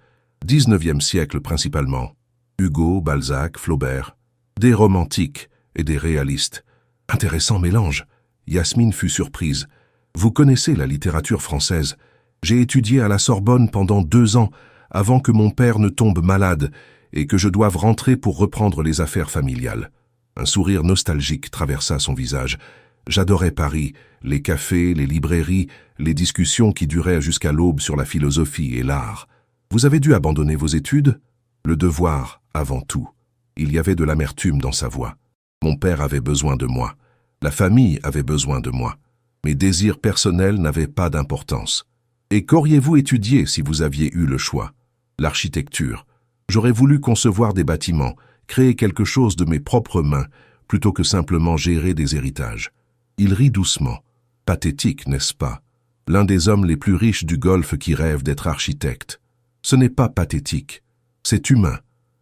19e siècle principalement. Hugo, Balzac, Flaubert. Des romantiques et des réalistes. Intéressant mélange. » Yasmine fut surprise. « Vous connaissez la littérature française. J'ai étudié à la Sorbonne pendant 2 ans, avant que mon père ne tombe malade et que je doive rentrer pour reprendre les affaires familiales. » Un sourire nostalgique traversa son visage. « J'adorais Paris, les cafés, les librairies, les discussions qui duraient jusqu'à l'aube sur la philosophie et l'art. Vous avez dû abandonner vos études ? Le devoir, avant tout. » Il y avait de l'amertume dans sa voix. Mon père avait besoin de moi. La famille avait besoin de moi. Mes désirs personnels n'avaient pas d'importance. Et qu'auriez-vous étudié si vous aviez eu le choix ? L'architecture. J'aurais voulu concevoir des bâtiments, créer quelque chose de mes propres mains, plutôt que simplement gérer des héritages. Il rit doucement. Pathétique, n'est-ce pas? L'un des hommes les plus riches du Golfe qui rêve d'être architecte. Ce n'est pas pathétique, c'est humain.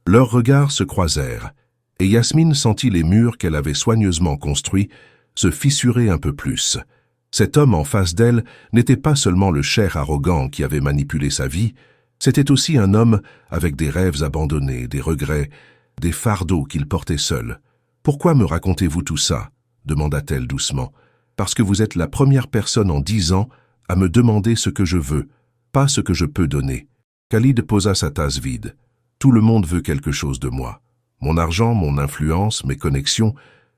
Leurs regards se croisèrent, et Yasmine sentit les murs qu'elle avait soigneusement construits se fissurer un peu plus. Cet homme en face d'elle n'était pas seulement le cher arrogant qui avait manipulé sa vie, c'était aussi un homme avec des rêves abandonnés, des regrets, des fardeaux qu'il portait seul. « Pourquoi me racontez-vous tout ça ?» demanda-t-elle doucement. « Parce que vous êtes la première personne en 10 ans à me demander ce que je veux, pas ce que je peux donner. » Khalid posa sa tasse vide. « Tout le monde veut quelque chose de moi. Mon argent, mon influence, mes connexions,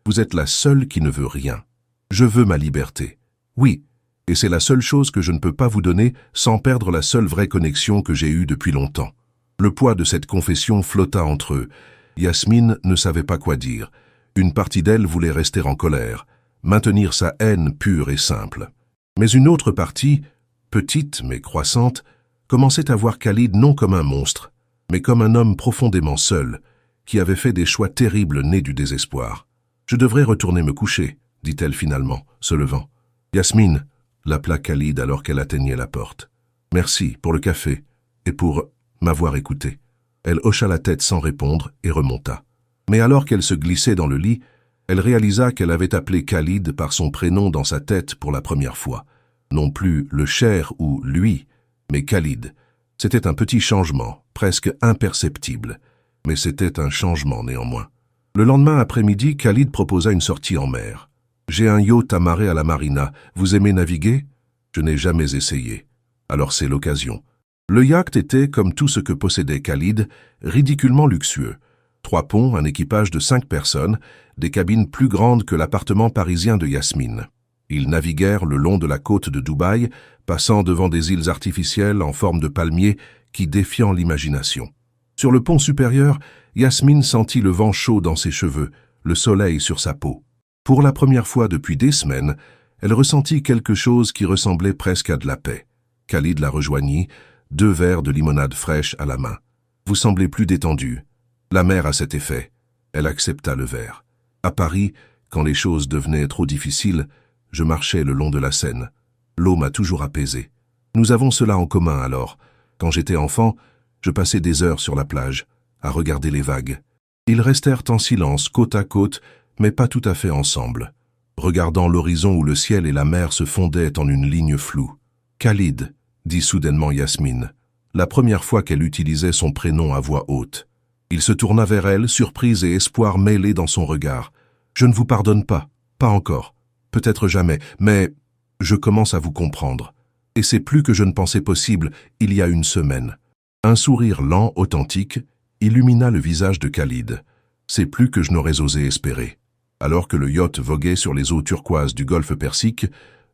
vous êtes la seule qui ne veut rien. Je veux ma liberté. Oui, et c'est la seule chose que je ne peux pas vous donner sans perdre la seule vraie connexion que j'ai eue depuis longtemps. » Le poids de cette confession flotta entre eux. Yasmine ne savait pas quoi dire. Une partie d'elle voulait rester en colère, maintenir sa haine pure et simple. Mais une autre partie, petite mais croissante, commençait à voir Khalid non comme un monstre, mais comme un homme profondément seul, qui avait fait des choix terribles nés du désespoir. « Je devrais retourner me coucher, » dit-elle finalement, se levant. « Yasmine » l'appela Khalid alors qu'elle atteignait la porte. « Merci pour le café et pour m'avoir écouté. » Elle hocha la tête sans répondre et remonta. Mais alors qu'elle se glissait dans le lit, elle réalisa qu'elle avait appelé Khalid par son prénom dans sa tête pour la première fois. Non plus le cher ou lui, mais Khalid. C'était un petit changement, presque imperceptible, mais c'était un changement néanmoins. Le lendemain après-midi, Khalid proposa une sortie en mer. « J'ai un yacht amarré à la marina. Vous aimez naviguer ?»« Je n'ai jamais essayé. » Alors c'est l'occasion. Le yacht était, comme tout ce que possédait Khalid, ridiculement luxueux. 3 ponts, un équipage de 5 personnes, des cabines plus grandes que l'appartement parisien de Yasmine. Ils naviguèrent le long de la côte de Dubaï, passant devant des îles artificielles en forme de palmiers qui défiant l'imagination. Sur le pont supérieur, Yasmine sentit le vent chaud dans ses cheveux, le soleil sur sa peau. Pour la première fois depuis des semaines, elle ressentit quelque chose qui ressemblait presque à de la paix. Khalid la rejoignit, 2 verres de limonade fraîche à la main. « Vous semblez plus détendu. » La mer a cet effet. Elle accepta le verre. À Paris, quand les choses devenaient trop difficiles, je marchais le long de la Seine. L'eau m'a toujours apaisé. Nous avons cela en commun alors. Quand j'étais enfant, je passais des heures sur la plage, à regarder les vagues. Ils restèrent en silence, côte à côte, mais pas tout à fait ensemble, regardant l'horizon où le ciel et la mer se fondaient en une ligne floue. « Khalid », dit soudainement Yasmine, la première fois qu'elle utilisait son prénom à voix haute. Il se tourna vers elle, surprise et espoir mêlés dans son regard. « Je ne vous pardonne pas, pas encore, peut-être jamais, mais je commence à vous comprendre. Et c'est plus que je ne pensais possible il y a une semaine. » Un sourire lent, authentique, illumina le visage de Khalid. C'est plus que je n'aurais osé espérer. Alors que le yacht voguait sur les eaux turquoises du golfe Persique,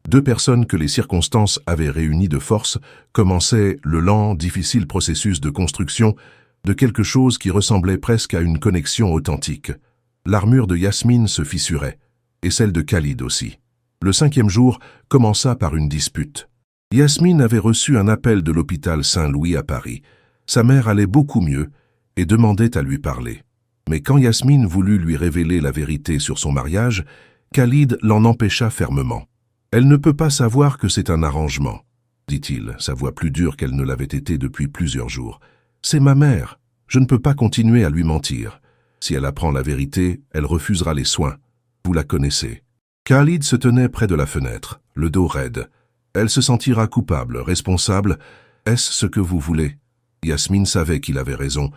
2 personnes que les circonstances avaient réunies de force commençaient le lent, difficile processus de construction de quelque chose qui ressemblait presque à une connexion authentique. L'armure de Yasmine se fissurait, et celle de Khalid aussi. Le 5e jour commença par une dispute. Yasmine avait reçu un appel de l'hôpital Saint-Louis à Paris. Sa mère allait beaucoup mieux et demandait à lui parler. Mais quand Yasmine voulut lui révéler la vérité sur son mariage, Khalid l'en empêcha fermement. « Elle ne peut pas savoir que c'est un arrangement, » dit-il, sa voix plus dure qu'elle ne l'avait été depuis plusieurs jours. « C'est ma mère. Je ne peux pas continuer à lui mentir. Si elle apprend la vérité, elle refusera les soins. Vous la connaissez. » Khalid se tenait près de la fenêtre, le dos raide. Elle se sentira coupable, responsable. Est-ce ce que vous voulez? Yasmine savait qu'il avait raison,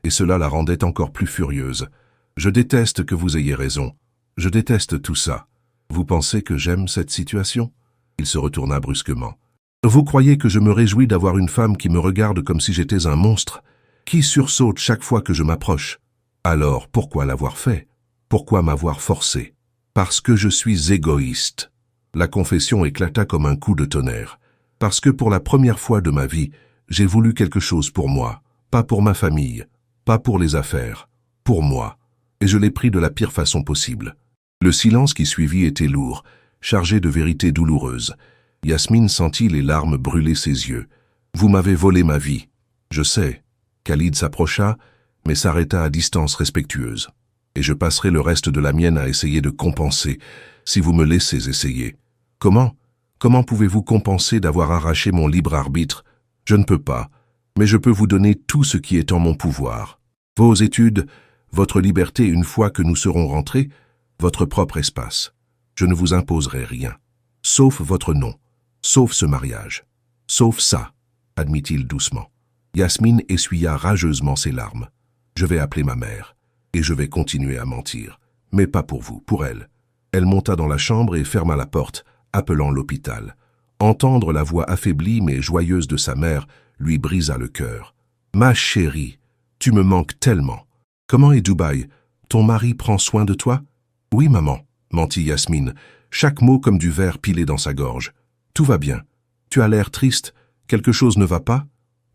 et cela la rendait encore plus furieuse. Je déteste que vous ayez raison. Je déteste tout ça. Vous pensez que j'aime cette situation? Il se retourna brusquement. Vous croyez que je me réjouis d'avoir une femme qui me regarde comme si j'étais un monstre, qui sursaute chaque fois que je m'approche? Alors, pourquoi l'avoir fait? Pourquoi m'avoir forcé? Parce que je suis égoïste. La confession éclata comme un coup de tonnerre. Parce que pour la première fois de ma vie, j'ai voulu quelque chose pour moi, pas pour ma famille, pas pour les affaires, pour moi. Et je l'ai pris de la pire façon possible. Le silence qui suivit était lourd, chargé de vérités douloureuses. Yasmine sentit les larmes brûler ses yeux. « Vous m'avez volé ma vie. » « Je sais. » Khalid s'approcha, mais s'arrêta à distance respectueuse. « Et je passerai le reste de la mienne à essayer de compenser, si vous me laissez essayer. » « Comment? Comment pouvez-vous compenser d'avoir arraché mon libre arbitre? Je ne peux pas, mais je peux vous donner tout ce qui est en mon pouvoir. Vos études, votre liberté une fois que nous serons rentrés, votre propre espace. Je ne vous imposerai rien, sauf votre nom, sauf ce mariage, sauf ça, admit-il doucement. Yasmine essuya rageusement ses larmes. Je vais appeler ma mère, et je vais continuer à mentir, mais pas pour vous, pour elle. Elle monta dans la chambre et ferma la porte, appelant l'hôpital. Entendre la voix affaiblie mais joyeuse de sa mère lui brisa le cœur. « Ma chérie, tu me manques tellement. Comment est Dubaï? Ton mari prend soin de toi? »« Oui, maman, » mentit Yasmine, chaque mot comme du verre pilé dans sa gorge. « Tout va bien. Tu as l'air triste. Quelque chose ne va pas? »«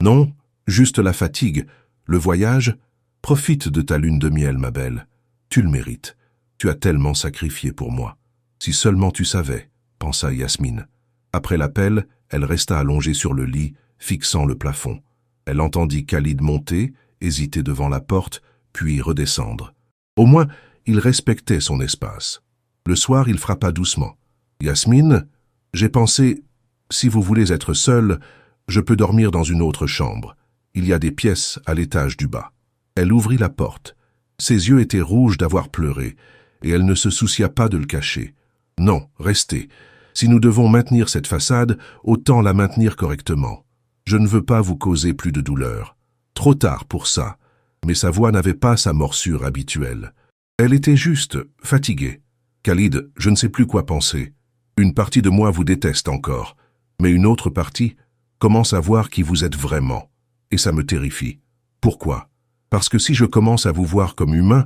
Non, juste la fatigue. Le voyage? Profite de ta lune de miel, ma belle. Tu le mérites. Tu as tellement sacrifié pour moi. Si seulement tu savais, » pensa Yasmine. Après l'appel, elle resta allongée sur le lit, fixant le plafond. Elle entendit Khalid monter, hésiter devant la porte, puis redescendre. Au moins, il respectait son espace. Le soir, il frappa doucement. « Yasmine, j'ai pensé, si vous voulez être seule, je peux dormir dans une autre chambre. Il y a des pièces à l'étage du bas. » Elle ouvrit la porte. Ses yeux étaient rouges d'avoir pleuré, et elle ne se soucia pas de le cacher. « Non, restez. Si nous devons maintenir cette façade, autant la maintenir correctement. Je ne veux pas vous causer plus de douleur. Trop tard pour ça. » Mais sa voix n'avait pas sa morsure habituelle. Elle était juste, fatiguée. « Khalid, je ne sais plus quoi penser. Une partie de moi vous déteste encore, mais une autre partie commence à voir qui vous êtes vraiment. Et ça me terrifie. Pourquoi? Parce que si je commence à vous voir comme humain,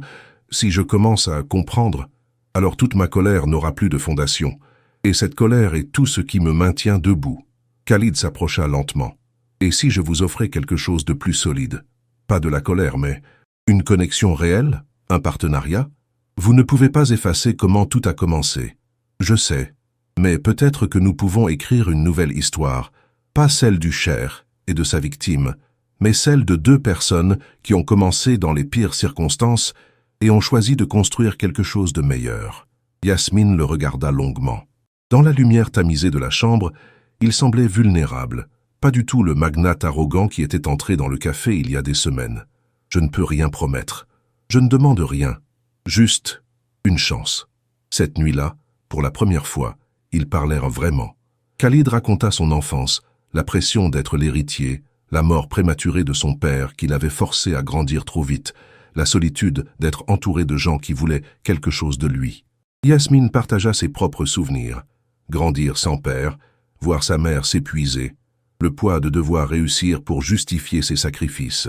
si je commence à comprendre, alors toute ma colère n'aura plus de fondation. Et cette colère est tout ce qui me maintient debout. Khalid s'approcha lentement. Et si je vous offrais quelque chose de plus solide? Pas de la colère, mais une connexion réelle? Un partenariat? Vous ne pouvez pas effacer comment tout a commencé. Je sais. Mais peut-être que nous pouvons écrire une nouvelle histoire, pas celle du cher et de sa victime, mais celle de deux personnes qui ont commencé dans les pires circonstances et ont choisi de construire quelque chose de meilleur. Yasmine le regarda longuement. Dans la lumière tamisée de la chambre, il semblait vulnérable, pas du tout le magnate arrogant qui était entré dans le café il y a des semaines. Je ne peux rien promettre. Je ne demande rien. Juste une chance. Cette nuit-là, pour la première fois, ils parlèrent vraiment. Khalid raconta son enfance, la pression d'être l'héritier, la mort prématurée de son père qui l'avait forcé à grandir trop vite, la solitude d'être entouré de gens qui voulaient quelque chose de lui. Yasmine partagea ses propres souvenirs. Grandir sans père, voir sa mère s'épuiser, le poids de devoir réussir pour justifier ses sacrifices.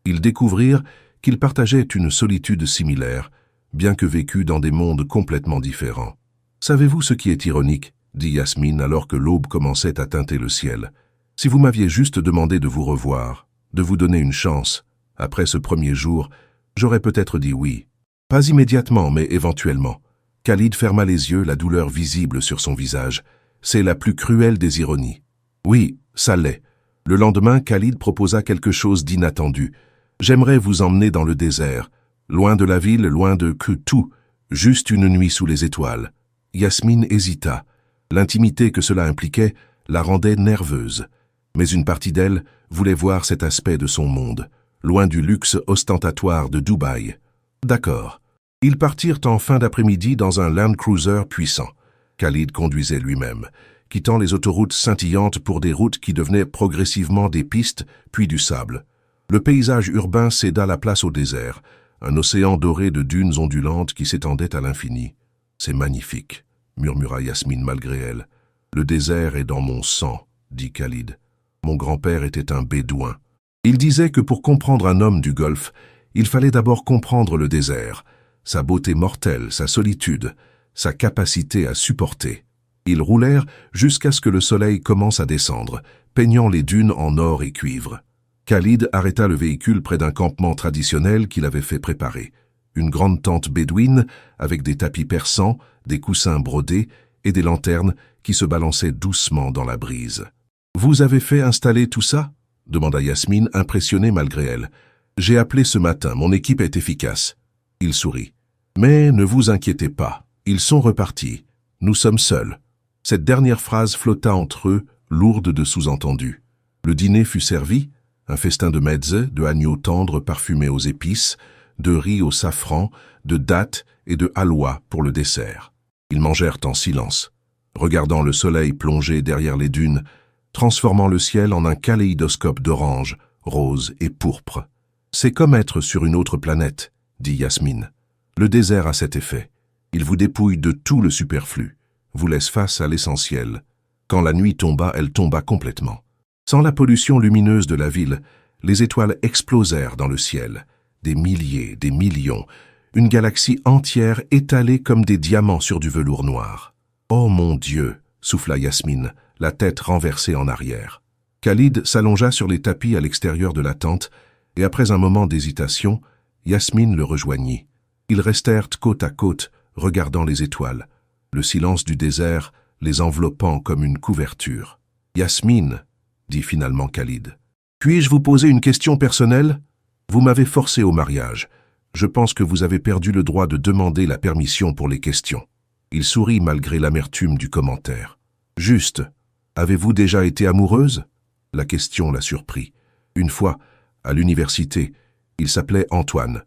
Ils découvrirent qu'ils partageaient une solitude similaire, bien que vécue dans des mondes complètement différents. « Savez-vous ce qui est ironique ?» dit Yasmine alors que l'aube commençait à teinter le ciel. « Si vous m'aviez juste demandé de vous revoir, de vous donner une chance, après ce premier jour, j'aurais peut-être dit oui. Pas immédiatement, mais éventuellement. » Khalid ferma les yeux, la douleur visible sur son visage. C'est la plus cruelle des ironies. Oui, ça l'est. Le lendemain, Khalid proposa quelque chose d'inattendu. « J'aimerais vous emmener dans le désert, loin de la ville, loin de tout, juste une nuit sous les étoiles. » Yasmine hésita. L'intimité que cela impliquait la rendait nerveuse. Mais une partie d'elle voulait voir cet aspect de son monde, loin du luxe ostentatoire de Dubaï. D'accord. Ils partirent en fin d'après-midi dans un Land Cruiser puissant. Khalid conduisait lui-même, quittant les autoroutes scintillantes pour des routes qui devenaient progressivement des pistes, puis du sable. Le paysage urbain céda la place au désert, un océan doré de dunes ondulantes qui s'étendait à l'infini. « C'est magnifique », murmura Yasmine malgré elle. « Le désert est dans mon sang », dit Khalid. « Mon grand-père était un bédouin. Il disait que pour comprendre un homme du Golfe, il fallait d'abord comprendre le désert, sa beauté mortelle, sa solitude, sa capacité à supporter. » Ils roulèrent jusqu'à ce que le soleil commence à descendre, peignant les dunes en or et cuivre. Khalid arrêta le véhicule près d'un campement traditionnel qu'il avait fait préparer. Une grande tente bédouine avec des tapis persans, des coussins brodés et des lanternes qui se balançaient doucement dans la brise. « Vous avez fait installer tout ça ?» demanda Yasmine, impressionnée malgré elle. « J'ai appelé ce matin, mon équipe est efficace. » Il sourit. « Mais ne vous inquiétez pas, ils sont repartis. Nous sommes seuls. » Cette dernière phrase flotta entre eux, lourde de sous-entendus. Le dîner fut servi, un festin de mezze, de agneau tendre parfumé aux épices, de riz au safran, de dattes et de halwa pour le dessert. Ils mangèrent en silence, regardant le soleil plonger derrière les dunes, transformant le ciel en un kaléidoscope d'orange, rose et pourpre. « C'est comme être sur une autre planète », dit Yasmine. « Le désert a cet effet. Il vous dépouille de tout le superflu, vous laisse face à l'essentiel. Quand la nuit tomba, elle tomba complètement. Sans la pollution lumineuse de la ville, les étoiles explosèrent dans le ciel. Des milliers, des millions, une galaxie entière étalée comme des diamants sur du velours noir. « Oh mon Dieu !» souffla Yasmine, la tête renversée en arrière. Khalid s'allongea sur les tapis à l'extérieur de la tente, et après un moment d'hésitation, Yasmine le rejoignit. Ils restèrent côte à côte, regardant les étoiles, le silence du désert les enveloppant comme une couverture. « Yasmine !» dit finalement Khalid. « Puis-je vous poser une question personnelle ? Vous m'avez forcé au mariage. Je pense que vous avez perdu le droit de demander la permission pour les questions. » Il sourit malgré l'amertume du commentaire. « Juste, avez-vous déjà été amoureuse ?» La question la surprit. Une fois, à l'université, il s'appelait Antoine.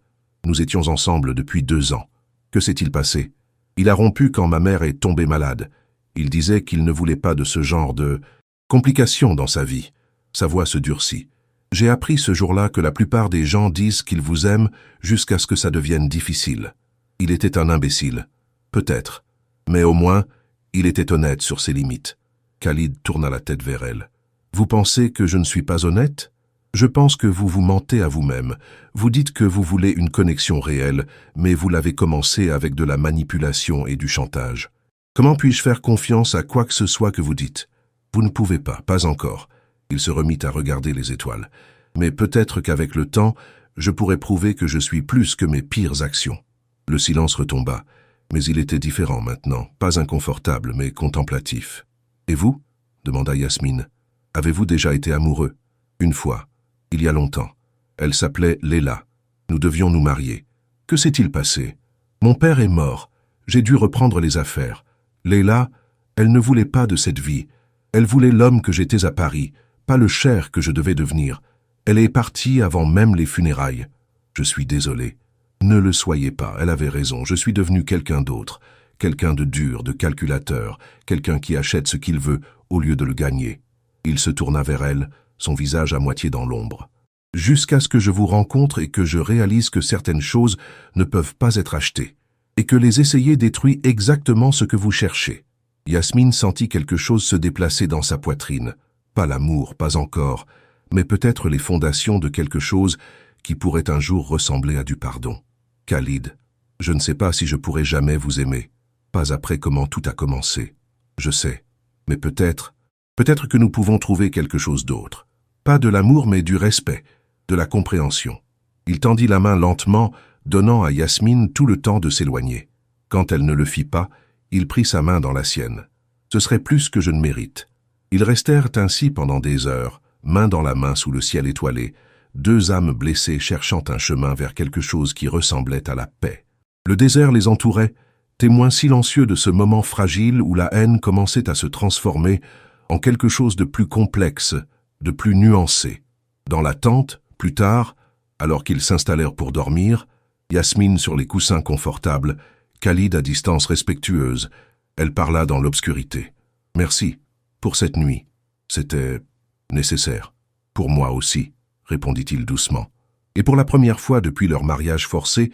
Nous étions ensemble depuis 2 ans. Que s'est-il passé ? Il a rompu quand ma mère est tombée malade. Il disait qu'il ne voulait pas de ce genre de complications dans sa vie. Sa voix se durcit. J'ai appris ce jour-là que la plupart des gens disent qu'ils vous aiment jusqu'à ce que ça devienne difficile. Il était un imbécile. Peut-être. Mais au moins, il était honnête sur ses limites. Khalid tourna la tête vers elle. Vous pensez que je ne suis pas honnête ? Je pense que vous vous mentez à vous-même. Vous dites que vous voulez une connexion réelle, mais vous l'avez commencé avec de la manipulation et du chantage. Comment puis-je faire confiance à quoi que ce soit que vous dites? Vous ne pouvez pas encore. Il se remit à regarder les étoiles. Mais peut-être qu'avec le temps, je pourrais prouver que je suis plus que mes pires actions. Le silence retomba, mais il était différent maintenant, pas inconfortable, mais contemplatif. Et vous? Demanda Yasmine. Avez-vous déjà été amoureux? Une fois, il y a longtemps. Elle s'appelait Léla. Nous devions nous marier. Que s'est-il passé? Mon père est mort. J'ai dû reprendre les affaires. Léla, elle ne voulait pas de cette vie. Elle voulait l'homme que j'étais à Paris, pas le cher que je devais devenir. Elle est partie avant même les funérailles. Je suis désolé. Ne le soyez pas, elle avait raison. Je suis devenu quelqu'un d'autre. Quelqu'un de dur, de calculateur, quelqu'un qui achète ce qu'il veut au lieu de le gagner. Il se tourna vers elle, son visage à moitié dans l'ombre. Jusqu'à ce que je vous rencontre et que je réalise que certaines choses ne peuvent pas être achetées, et que les essayer détruit exactement ce que vous cherchez. Yasmine sentit quelque chose se déplacer dans sa poitrine. Pas l'amour, pas encore, mais peut-être les fondations de quelque chose qui pourrait un jour ressembler à du pardon. Khalid, je ne sais pas si je pourrai jamais vous aimer, pas après comment tout a commencé. Je sais, mais peut-être que nous pouvons trouver quelque chose d'autre. Pas de l'amour, mais du respect, de la compréhension. Il tendit la main lentement, donnant à Yasmine tout le temps de s'éloigner. Quand elle ne le fit pas, il prit sa main dans la sienne. Ce serait plus que je ne mérite. Ils restèrent ainsi pendant des heures, main dans la main sous le ciel étoilé, deux âmes blessées cherchant un chemin vers quelque chose qui ressemblait à la paix. Le désert les entourait, témoin silencieux de ce moment fragile où la haine commençait à se transformer en quelque chose de plus complexe, de plus nuancé. Dans la tente, plus tard, alors qu'ils s'installèrent pour dormir, Yasmine sur les coussins confortables, Khalid à distance respectueuse, elle parla dans l'obscurité. « Merci pour cette nuit. C'était nécessaire. Pour moi aussi, » répondit-il doucement. Et pour la première fois depuis leur mariage forcé,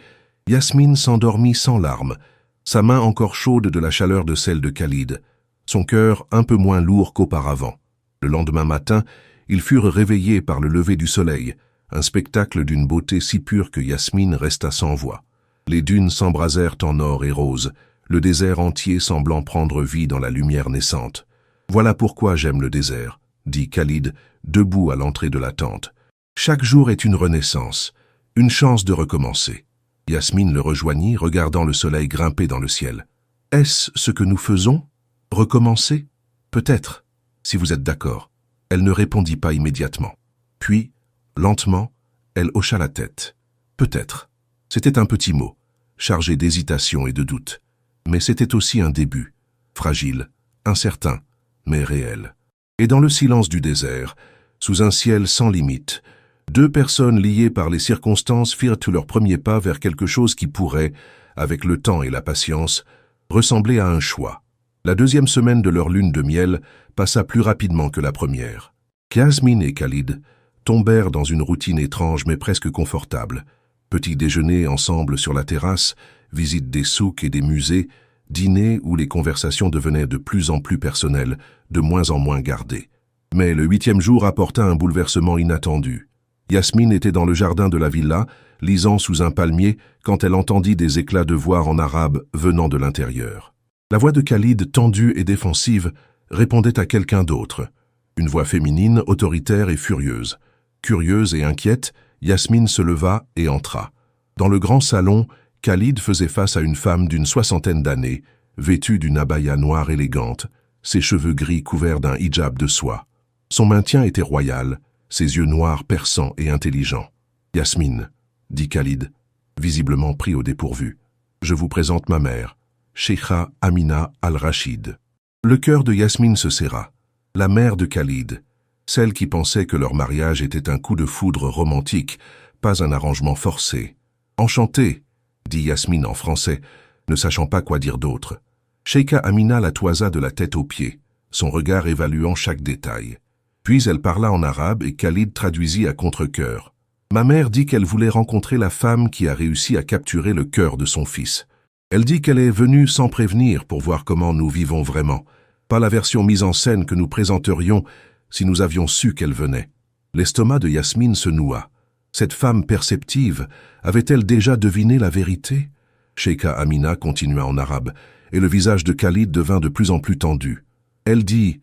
Yasmine s'endormit sans larmes, sa main encore chaude de la chaleur de celle de Khalid, son cœur un peu moins lourd qu'auparavant. Le lendemain matin, ils furent réveillés par le lever du soleil, un spectacle d'une beauté si pure que Yasmine resta sans voix. Les dunes s'embrasèrent en or et rose, le désert entier semblant prendre vie dans la lumière naissante. « Voilà pourquoi j'aime le désert », dit Khalid, debout à l'entrée de la tente. « Chaque jour est une renaissance, une chance de recommencer. » Yasmine le rejoignit, regardant le soleil grimper dans le ciel. « Est-ce ce que nous faisons? Recommencer? Peut-être, si vous êtes d'accord. » Elle ne répondit pas immédiatement. Puis, lentement, elle hocha la tête. Peut-être. C'était un petit mot, chargé d'hésitation et de doute. Mais c'était aussi un début, fragile, incertain, mais réel. Et dans le silence du désert, sous un ciel sans limite, deux personnes liées par les circonstances firent leurs premiers pas vers quelque chose qui pourrait, avec le temps et la patience, ressembler à un choix. La deuxième semaine de leur lune de miel passa plus rapidement que la première. Yasmine et Khalid tombèrent dans une routine étrange mais presque confortable. Petit déjeuner ensemble sur la terrasse, visite des souks et des musées, dîner où les conversations devenaient de plus en plus personnelles, de moins en moins gardées. Mais le 8e jour apporta un bouleversement inattendu. Yasmine était dans le jardin de la villa, lisant sous un palmier, quand elle entendit des éclats de voix en arabe venant de l'intérieur. La voix de Khalid, tendue et défensive, répondait à quelqu'un d'autre. Une voix féminine, autoritaire et furieuse. Curieuse et inquiète, Yasmine se leva et entra. Dans le grand salon, Khalid faisait face à une femme d'une 60aine d'années, vêtue d'une abaya noire élégante, ses cheveux gris couverts d'un hijab de soie. Son maintien était royal, ses yeux noirs perçants et intelligents. « Yasmine, » dit Khalid, visiblement pris au dépourvu. « Je vous présente ma mère, Sheikha Amina Al-Rachid. » Le cœur de Yasmine se serra. La mère de Khalid, celle qui pensait que leur mariage était un coup de foudre romantique, pas un arrangement forcé. « Enchantée, » dit Yasmine en français, ne sachant pas quoi dire d'autre. Sheikha Amina la toisa de la tête aux pieds, son regard évaluant chaque détail. Puis elle parla en arabe et Khalid traduisit à contre-cœur. « Ma mère dit qu'elle voulait rencontrer la femme qui a réussi à capturer le cœur de son fils. Elle dit qu'elle est venue sans prévenir pour voir comment nous vivons vraiment, pas la version mise en scène que nous présenterions si nous avions su qu'elle venait. » L'estomac de Yasmine se noua. Cette femme perceptive avait-elle déjà deviné la vérité? Sheikha Amina continua en arabe. et le visage de Khalid devint de plus en plus tendu. Elle dit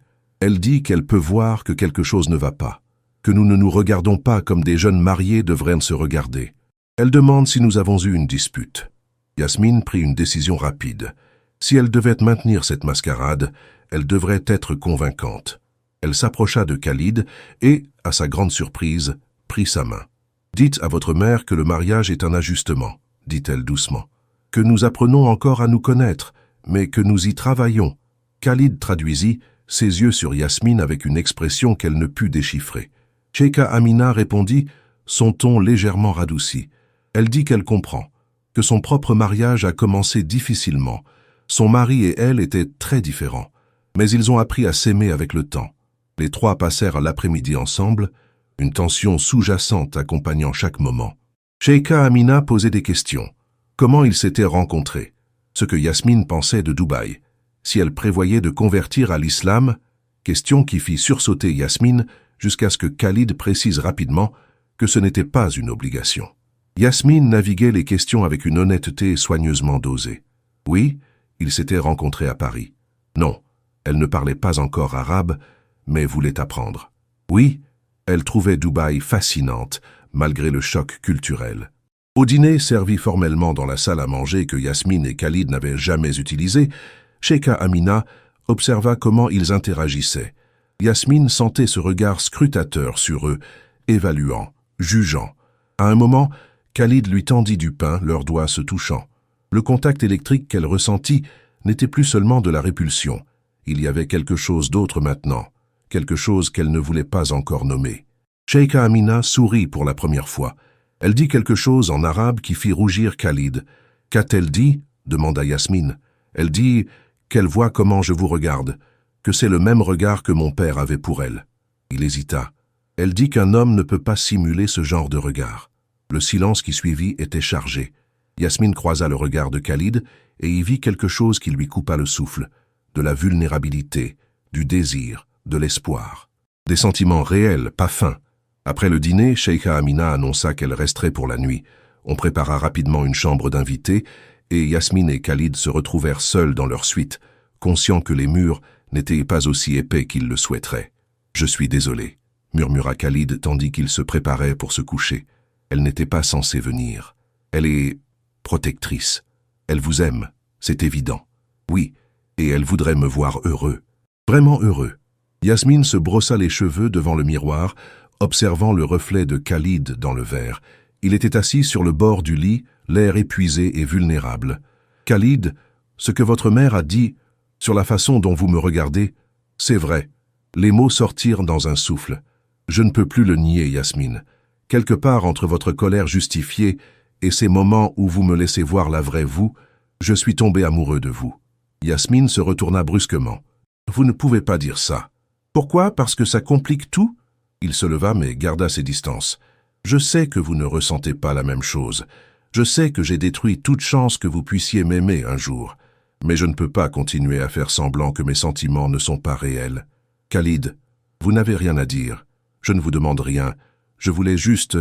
qu'elle peut voir que quelque chose ne va pas, que nous ne nous regardons pas comme des jeunes mariés devraient se regarder. Elle demande si nous avons eu une dispute. Yasmine prit une décision rapide. Si elle devait maintenir cette mascarade, elle devrait être convaincante. Elle s'approcha de Khalid et, à sa grande surprise, prit sa main. « Dites à votre mère que le mariage est un ajustement, dit-elle doucement, que nous apprenons encore à nous connaître, mais que nous y travaillons. » Khalid traduisit, ses yeux sur Yasmine avec une expression qu'elle ne put déchiffrer. Cheikha Amina répondit, son ton légèrement radouci. Elle dit qu'elle comprend, que son propre mariage a commencé difficilement. Son mari et elle étaient très différents, mais ils ont appris à s'aimer avec le temps. Les trois passèrent l'après-midi ensemble, une tension sous-jacente accompagnant chaque moment. Cheikha Amina posait des questions. Comment ils s'étaient rencontrés? Ce que Yasmine pensait de Dubaï. Si elle prévoyait de convertir à l'islam? Question qui fit sursauter Yasmine jusqu'à ce que Khalid précise rapidement que ce n'était pas une obligation. Yasmine naviguait les questions avec une honnêteté soigneusement dosée. Oui, ils s'étaient rencontrés à Paris. Non, elle ne parlait pas encore arabe, mais voulait apprendre. Oui, elle trouvait Dubaï fascinante, malgré le choc culturel. Au dîner, servi formellement dans la salle à manger que Yasmine et Khalid n'avaient jamais utilisée, Cheikha Amina observa comment ils interagissaient. Yasmine sentait ce regard scrutateur sur eux, évaluant, jugeant. À un moment, Khalid lui tendit du pain, leurs doigts se touchant. Le contact électrique qu'elle ressentit n'était plus seulement de la répulsion. Il y avait quelque chose d'autre maintenant, quelque chose qu'elle ne voulait pas encore nommer. Cheikha Amina sourit pour la première fois. Elle dit quelque chose en arabe qui fit rougir Khalid. « Qu'a-t-elle dit » demanda Yasmine. « Elle dit qu'elle voit comment je vous regarde, que c'est le même regard que mon père avait pour elle. » Il hésita. Elle dit qu'un homme ne peut pas simuler ce genre de regard. Le silence qui suivit était chargé. Yasmine croisa le regard de Khalid et y vit quelque chose qui lui coupa le souffle, de la vulnérabilité, du désir, de l'espoir. Des sentiments réels, pas feints. Après le dîner, Cheikha Amina annonça qu'elle resterait pour la nuit. On prépara rapidement une chambre d'invités et Yasmine et Khalid se retrouvèrent seuls dans leur suite, conscients que les murs n'étaient pas aussi épais qu'ils le souhaiteraient. « Je suis désolé », murmura Khalid tandis qu'il se préparait pour se coucher. Elle n'était pas censée venir. Elle est protectrice. Elle vous aime, c'est évident. Oui, et elle voudrait me voir heureux. Vraiment heureux. Yasmine se brossa les cheveux devant le miroir, observant le reflet de Khalid dans le verre. Il était assis sur le bord du lit, l'air épuisé et vulnérable. « Khalid, ce que votre mère a dit sur la façon dont vous me regardez, c'est vrai. » Les mots sortirent dans un souffle. « Je ne peux plus le nier, Yasmine. Quelque part entre votre colère justifiée et ces moments où vous me laissez voir la vraie vous, je suis tombé amoureux de vous. » Yasmine se retourna brusquement. « Vous ne pouvez pas dire ça. »« Pourquoi? Parce que ça complique tout ?» Il se leva mais garda ses distances. « Je sais que vous ne ressentez pas la même chose. Je sais que j'ai détruit toute chance que vous puissiez m'aimer un jour. Mais je ne peux pas continuer à faire semblant que mes sentiments ne sont pas réels. Khalid, vous n'avez rien à dire. Je ne vous demande rien. Je voulais juste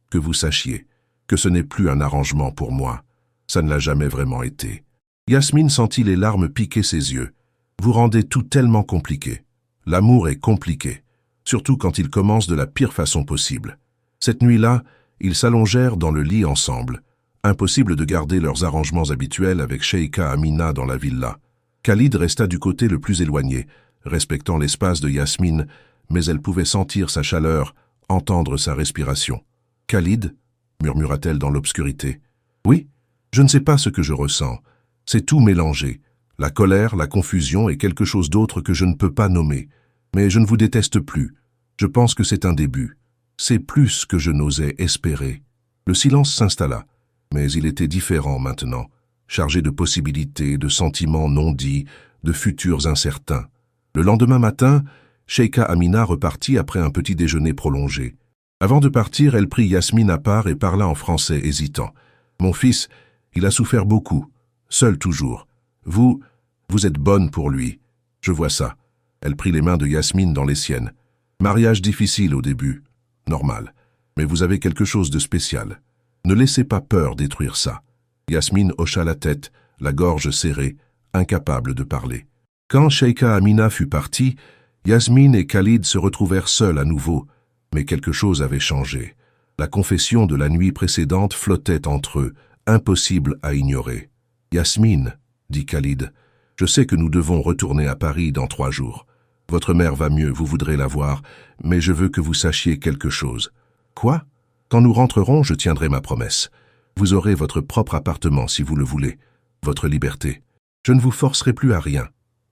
que vous sachiez que ce n'est plus un arrangement pour moi. Ça ne l'a jamais vraiment été. » Yasmine sentit les larmes piquer ses yeux. « Vous rendez tout tellement compliqué. L'amour est compliqué, surtout quand il commence de la pire façon possible. » Cette nuit-là, ils s'allongèrent dans le lit ensemble. Impossible de garder leurs arrangements habituels avec Cheikha Amina dans la villa. Khalid resta du côté le plus éloigné, respectant l'espace de Yasmine, mais elle pouvait sentir sa chaleur, entendre sa respiration. « Khalid » murmura-t-elle dans l'obscurité. « Oui, je ne sais pas ce que je ressens. C'est tout mélangé. La colère, la confusion et quelque chose d'autre que je ne peux pas nommer. Mais je ne vous déteste plus. Je pense que c'est un début. C'est plus que je n'osais espérer. » Le silence s'installa, mais il était différent maintenant, chargé de possibilités, de sentiments non dits, de futurs incertains. Le lendemain matin, Cheikha Amina repartit après un petit déjeuner prolongé. Avant de partir, elle prit Yasmine à part et parla en français hésitant. « Mon fils, il a souffert beaucoup, seul toujours. Vous êtes bonne pour lui. Je vois ça. » Elle prit les mains de Yasmine dans les siennes. « Mariage difficile au début. Normal. Mais vous avez quelque chose de spécial. Ne laissez pas peur détruire ça. » Yasmine hocha la tête, la gorge serrée, incapable de parler. Quand Sheikha Amina fut partie, Yasmine et Khalid se retrouvèrent seuls à nouveau, mais quelque chose avait changé. La confession de la nuit précédente flottait entre eux, impossible à ignorer. « Yasmine, dit Khalid, je sais que nous devons retourner à Paris dans 3 jours. Votre mère va mieux, vous voudrez la voir, mais je veux que vous sachiez quelque chose. »« Quoi ? Quand nous rentrerons, je tiendrai ma promesse. Vous aurez votre propre appartement si vous le voulez, votre liberté. Je ne vous forcerai plus à rien.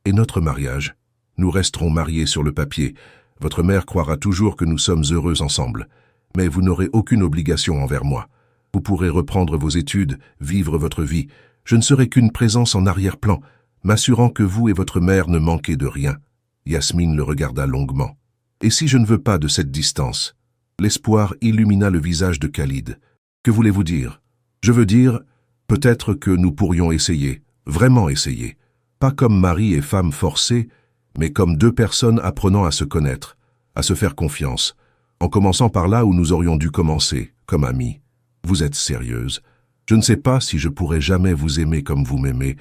Et notre mariage ? Nous resterons mariés sur le papier. Votre mère croira toujours que nous sommes heureux ensemble. Mais vous n'aurez aucune obligation envers moi. Vous pourrez reprendre vos études, vivre votre vie. Je ne serai qu'une présence en arrière-plan, m'assurant que vous et votre mère ne manquez de rien. » Yasmine le regarda longuement. « Et si je ne veux pas de cette distance ?» L'espoir illumina le visage de Khalid. « Que voulez-vous dire ?»« Je veux dire, peut-être que nous pourrions essayer, vraiment essayer. Pas comme mari et femme forcés, mais comme 2 personnes apprenant à se connaître, à se faire confiance, en commençant par là où nous aurions dû commencer, comme amis. Vous êtes sérieuse. Je ne sais pas si je pourrai jamais vous aimer comme vous m'aimez,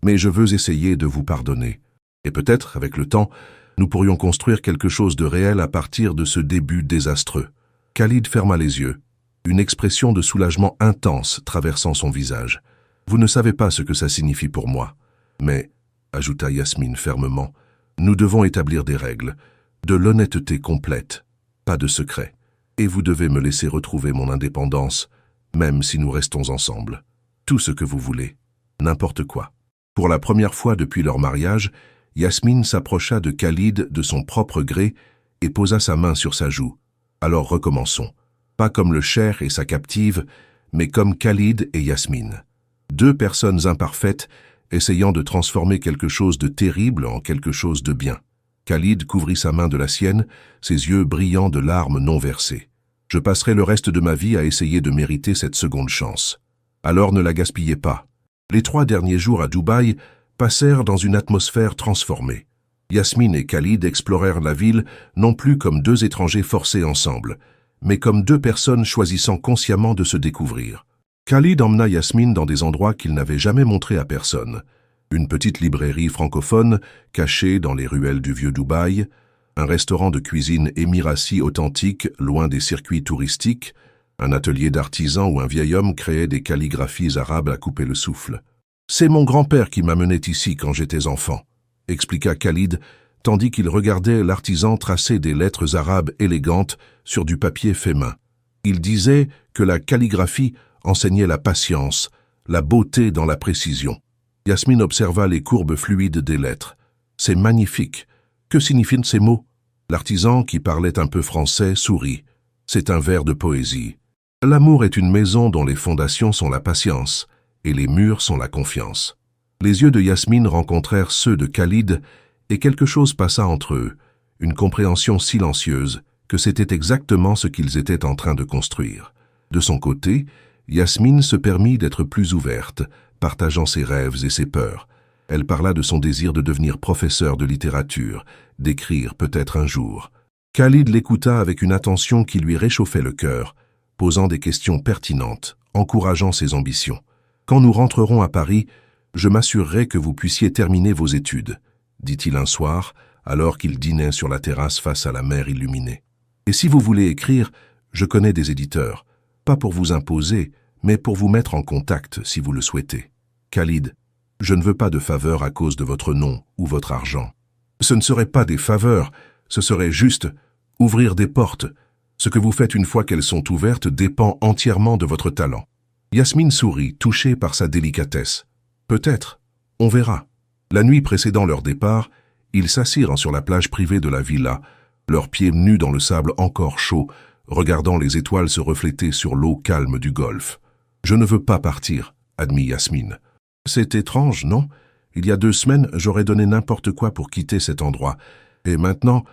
mais je veux essayer de vous pardonner. Et peut-être, avec le temps, nous pourrions construire quelque chose de réel à partir de ce début désastreux. » Khalid ferma les yeux, une expression de soulagement intense traversant son visage. « Vous ne savez pas ce que ça signifie pour moi. Mais, ajouta Yasmine fermement, nous devons établir des règles, de l'honnêteté complète, pas de secret. Et vous devez me laisser retrouver mon indépendance, même si nous restons ensemble. Tout ce que vous voulez, n'importe quoi. » Pour la première fois depuis leur mariage, Yasmine s'approcha de Khalid de son propre gré et posa sa main sur sa joue. « Alors recommençons. Pas comme le cher et sa captive, mais comme Khalid et Yasmine. 2 personnes imparfaites essayant de transformer quelque chose de terrible en quelque chose de bien. » Khalid couvrit sa main de la sienne, ses yeux brillants de larmes non versées. « Je passerai le reste de ma vie à essayer de mériter cette seconde chance. Alors ne la gaspillez pas. » Les 3 derniers jours à Dubaï passèrent dans une atmosphère transformée. Yasmine et Khalid explorèrent la ville non plus comme 2 étrangers forcés ensemble, mais comme 2 personnes choisissant consciemment de se découvrir. Khalid emmena Yasmine dans des endroits qu'il n'avait jamais montrés à personne. Une petite librairie francophone cachée dans les ruelles du vieux Dubaï, un restaurant de cuisine émirati authentique loin des circuits touristiques, un atelier d'artisan où un vieil homme créait des calligraphies arabes à couper le souffle. « C'est mon grand-père qui m'amenait ici quand j'étais enfant », expliqua Khalid, tandis qu'il regardait l'artisan tracer des lettres arabes élégantes sur du papier fait main. Il disait que la calligraphie enseignait la patience, la beauté dans la précision. Yasmine observa les courbes fluides des lettres. « C'est magnifique. Que signifient ces mots ?» L'artisan, qui parlait un peu français, sourit. « C'est un vers de poésie. L'amour est une maison dont les fondations sont la patience, et les murs sont la confiance. » Les yeux de Yasmine rencontrèrent ceux de Khalid, et quelque chose passa entre eux, une compréhension silencieuse que c'était exactement ce qu'ils étaient en train de construire. De son côté, Yasmine se permit d'être plus ouverte, partageant ses rêves et ses peurs. Elle parla de son désir de devenir professeur de littérature, d'écrire peut-être un jour. Khalid l'écouta avec une attention qui lui réchauffait le cœur, posant des questions pertinentes, encourageant ses ambitions. « Quand nous rentrerons à Paris, je m'assurerai que vous puissiez terminer vos études, » dit-il un soir, alors qu'il dînait sur la terrasse face à la mer illuminée. « Et si vous voulez écrire, je connais des éditeurs, pas pour vous imposer, mais pour vous mettre en contact si vous le souhaitez. Khalid, je ne veux pas de faveurs à cause de votre nom ou votre argent. Ce ne serait pas des faveurs, ce serait juste ouvrir des portes. Ce que vous faites une fois qu'elles sont ouvertes dépend entièrement de votre talent. » Yasmine sourit, touchée par sa délicatesse. « Peut-être, on verra. » La nuit précédant leur départ, ils s'assirent sur la plage privée de la villa, leurs pieds nus dans le sable encore chaud, regardant les étoiles se refléter sur l'eau calme du golfe. « Je ne veux pas partir, » admit Yasmine. « C'est étrange, non? Il y a 2 semaines, j'aurais donné n'importe quoi pour quitter cet endroit. Et maintenant,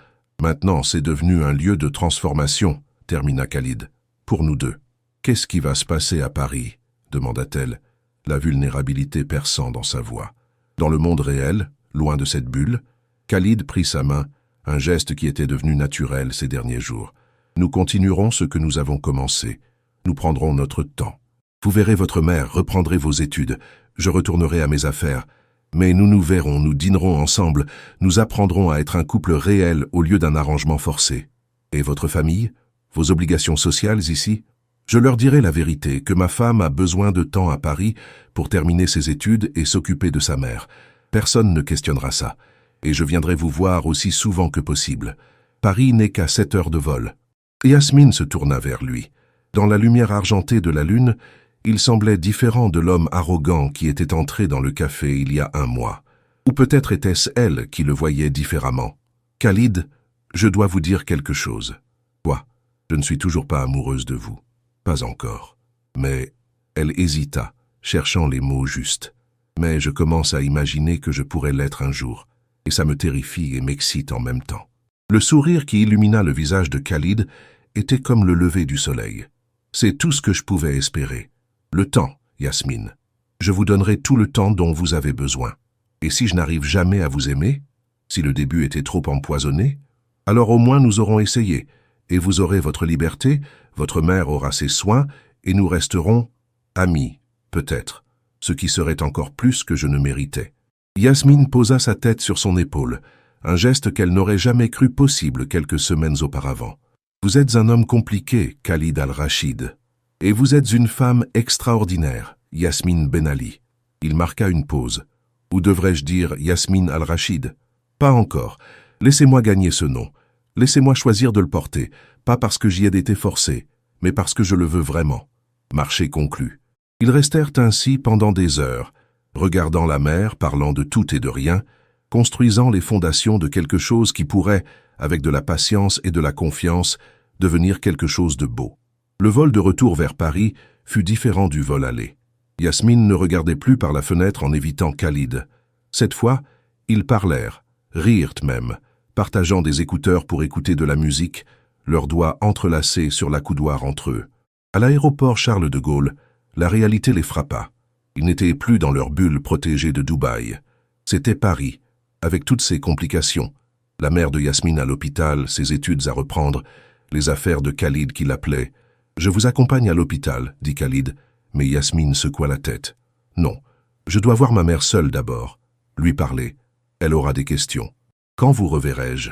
c'est devenu un lieu de transformation, » termina Khalid. « Pour nous 2. » « Qu'est-ce qui va se passer à Paris ?» demanda-t-elle, la vulnérabilité perçant dans sa voix. Dans le monde réel, loin de cette bulle, Khalid prit sa main, un geste qui était devenu naturel ces derniers jours. « Nous continuerons ce que nous avons commencé. Nous prendrons notre temps. Vous verrez votre mère, reprendrez vos études. Je retournerai à mes affaires. Mais nous nous verrons, nous dînerons ensemble, nous apprendrons à être un couple réel au lieu d'un arrangement forcé. Et votre famille? Vos obligations sociales ici? Je leur dirai la vérité, que ma femme a besoin de temps à Paris pour terminer ses études et s'occuper de sa mère. Personne ne questionnera ça. Et je viendrai vous voir aussi souvent que possible. Paris n'est qu'à 7 heures de vol. Yasmine se tourna vers lui. Dans la lumière argentée de la lune, il semblait différent de l'homme arrogant qui était entré dans le café il y a un mois. Ou peut-être était-ce elle qui le voyait différemment. « Khalid, je dois vous dire quelque chose. Quoi? Je ne suis toujours pas amoureuse de vous. Pas encore. » Mais elle hésita, cherchant les mots justes. « Mais je commence à imaginer que je pourrais l'être un jour, et ça me terrifie et m'excite en même temps. » Le sourire qui illumina le visage de Khalid était comme le lever du soleil. C'est tout ce que je pouvais espérer. Le temps, Yasmine. Je vous donnerai tout le temps dont vous avez besoin. Et si je n'arrive jamais à vous aimer, si le début était trop empoisonné, alors au moins nous aurons essayé, et vous aurez votre liberté, votre mère aura ses soins, et nous resterons amis, peut-être, ce qui serait encore plus que je ne méritais. Yasmine posa sa tête sur son épaule, un geste qu'elle n'aurait jamais cru possible quelques semaines auparavant. Vous êtes un homme compliqué, Khalid Al-Rachid. Et vous êtes une femme extraordinaire, Yasmine Ben Ali. Il marqua une pause. Ou devrais-je dire Yasmine Al-Rachid? Pas encore. Laissez-moi gagner ce nom. Laissez-moi choisir de le porter, pas parce que j'y ai été forcé, mais parce que je le veux vraiment. Marché conclu. Ils restèrent ainsi pendant des heures, regardant la mer, parlant de tout et de rien, construisant les fondations de quelque chose qui pourrait, avec de la patience et de la confiance, devenir quelque chose de beau. Le vol de retour vers Paris fut différent du vol aller. Yasmine ne regardait plus par la fenêtre en évitant Khalid. Cette fois, ils parlèrent, rirent même, partageant des écouteurs pour écouter de la musique, leurs doigts entrelacés sur l'accoudoir entre eux. À l'aéroport Charles de Gaulle, la réalité les frappa. Ils n'étaient plus dans leur bulle protégée de Dubaï. C'était Paris, avec toutes ses complications. La mère de Yasmine à l'hôpital, ses études à reprendre, les affaires de Khalid qui l'appelait. « Je vous accompagne à l'hôpital, » dit Khalid, mais Yasmine secoua la tête. « Non, je dois voir ma mère seule d'abord. Lui parler. Elle aura des questions. Quand vous reverrai-je?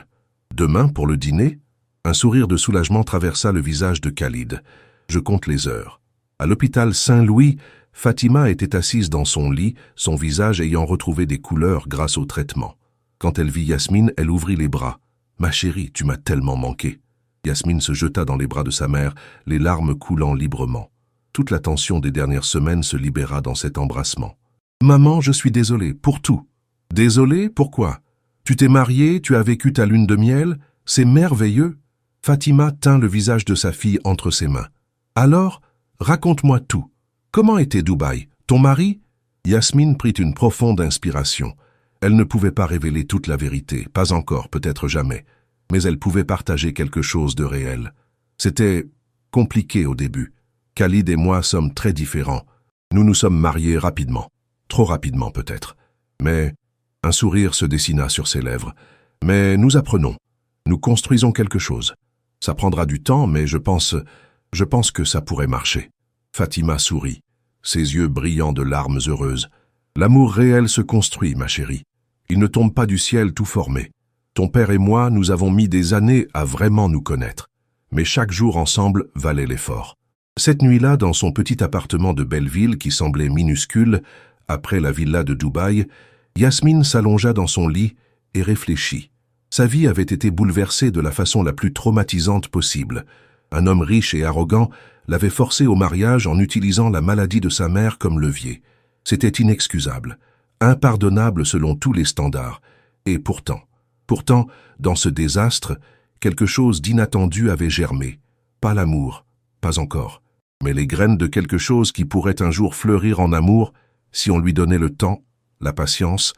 Demain pour le dîner ?» Un sourire de soulagement traversa le visage de Khalid. « Je compte les heures. » À l'hôpital Saint-Louis, Fatima était assise dans son lit, son visage ayant retrouvé des couleurs grâce au traitement. Quand elle vit Yasmine, elle ouvrit les bras. « Ma chérie, tu m'as tellement manqué. » Yasmine se jeta dans les bras de sa mère, les larmes coulant librement. Toute la tension des dernières semaines se libéra dans cet embrassement. « Maman, je suis désolée, pour tout. »« Désolée, pourquoi? Tu t'es mariée, tu as vécu ta lune de miel, c'est merveilleux. » Fatima tint le visage de sa fille entre ses mains. « Alors, raconte-moi tout. Comment était Dubaï? Ton mari ?» Yasmine prit une profonde inspiration. Elle ne pouvait pas révéler toute la vérité, pas encore, peut-être jamais. Mais elle pouvait partager quelque chose de réel. C'était compliqué au début. Khalid et moi sommes très différents. Nous nous sommes mariés rapidement. Trop rapidement peut-être. Mais un sourire se dessina sur ses lèvres. Mais nous apprenons. Nous construisons quelque chose. Ça prendra du temps, mais je pense que ça pourrait marcher. Fatima sourit, ses yeux brillants de larmes heureuses. L'amour réel se construit, ma chérie. Il ne tombe pas du ciel tout formé. Ton père et moi, nous avons mis des années à vraiment nous connaître. Mais chaque jour ensemble valait l'effort. Cette nuit-là, dans son petit appartement de Belleville qui semblait minuscule, après la villa de Dubaï, Yasmine s'allongea dans son lit et réfléchit. Sa vie avait été bouleversée de la façon la plus traumatisante possible. Un homme riche et arrogant l'avait forcée au mariage en utilisant la maladie de sa mère comme levier. C'était inexcusable, impardonnable selon tous les standards. Et pourtant, dans ce désastre, quelque chose d'inattendu avait germé. Pas l'amour, pas encore, mais les graines de quelque chose qui pourrait un jour fleurir en amour si on lui donnait le temps, la patience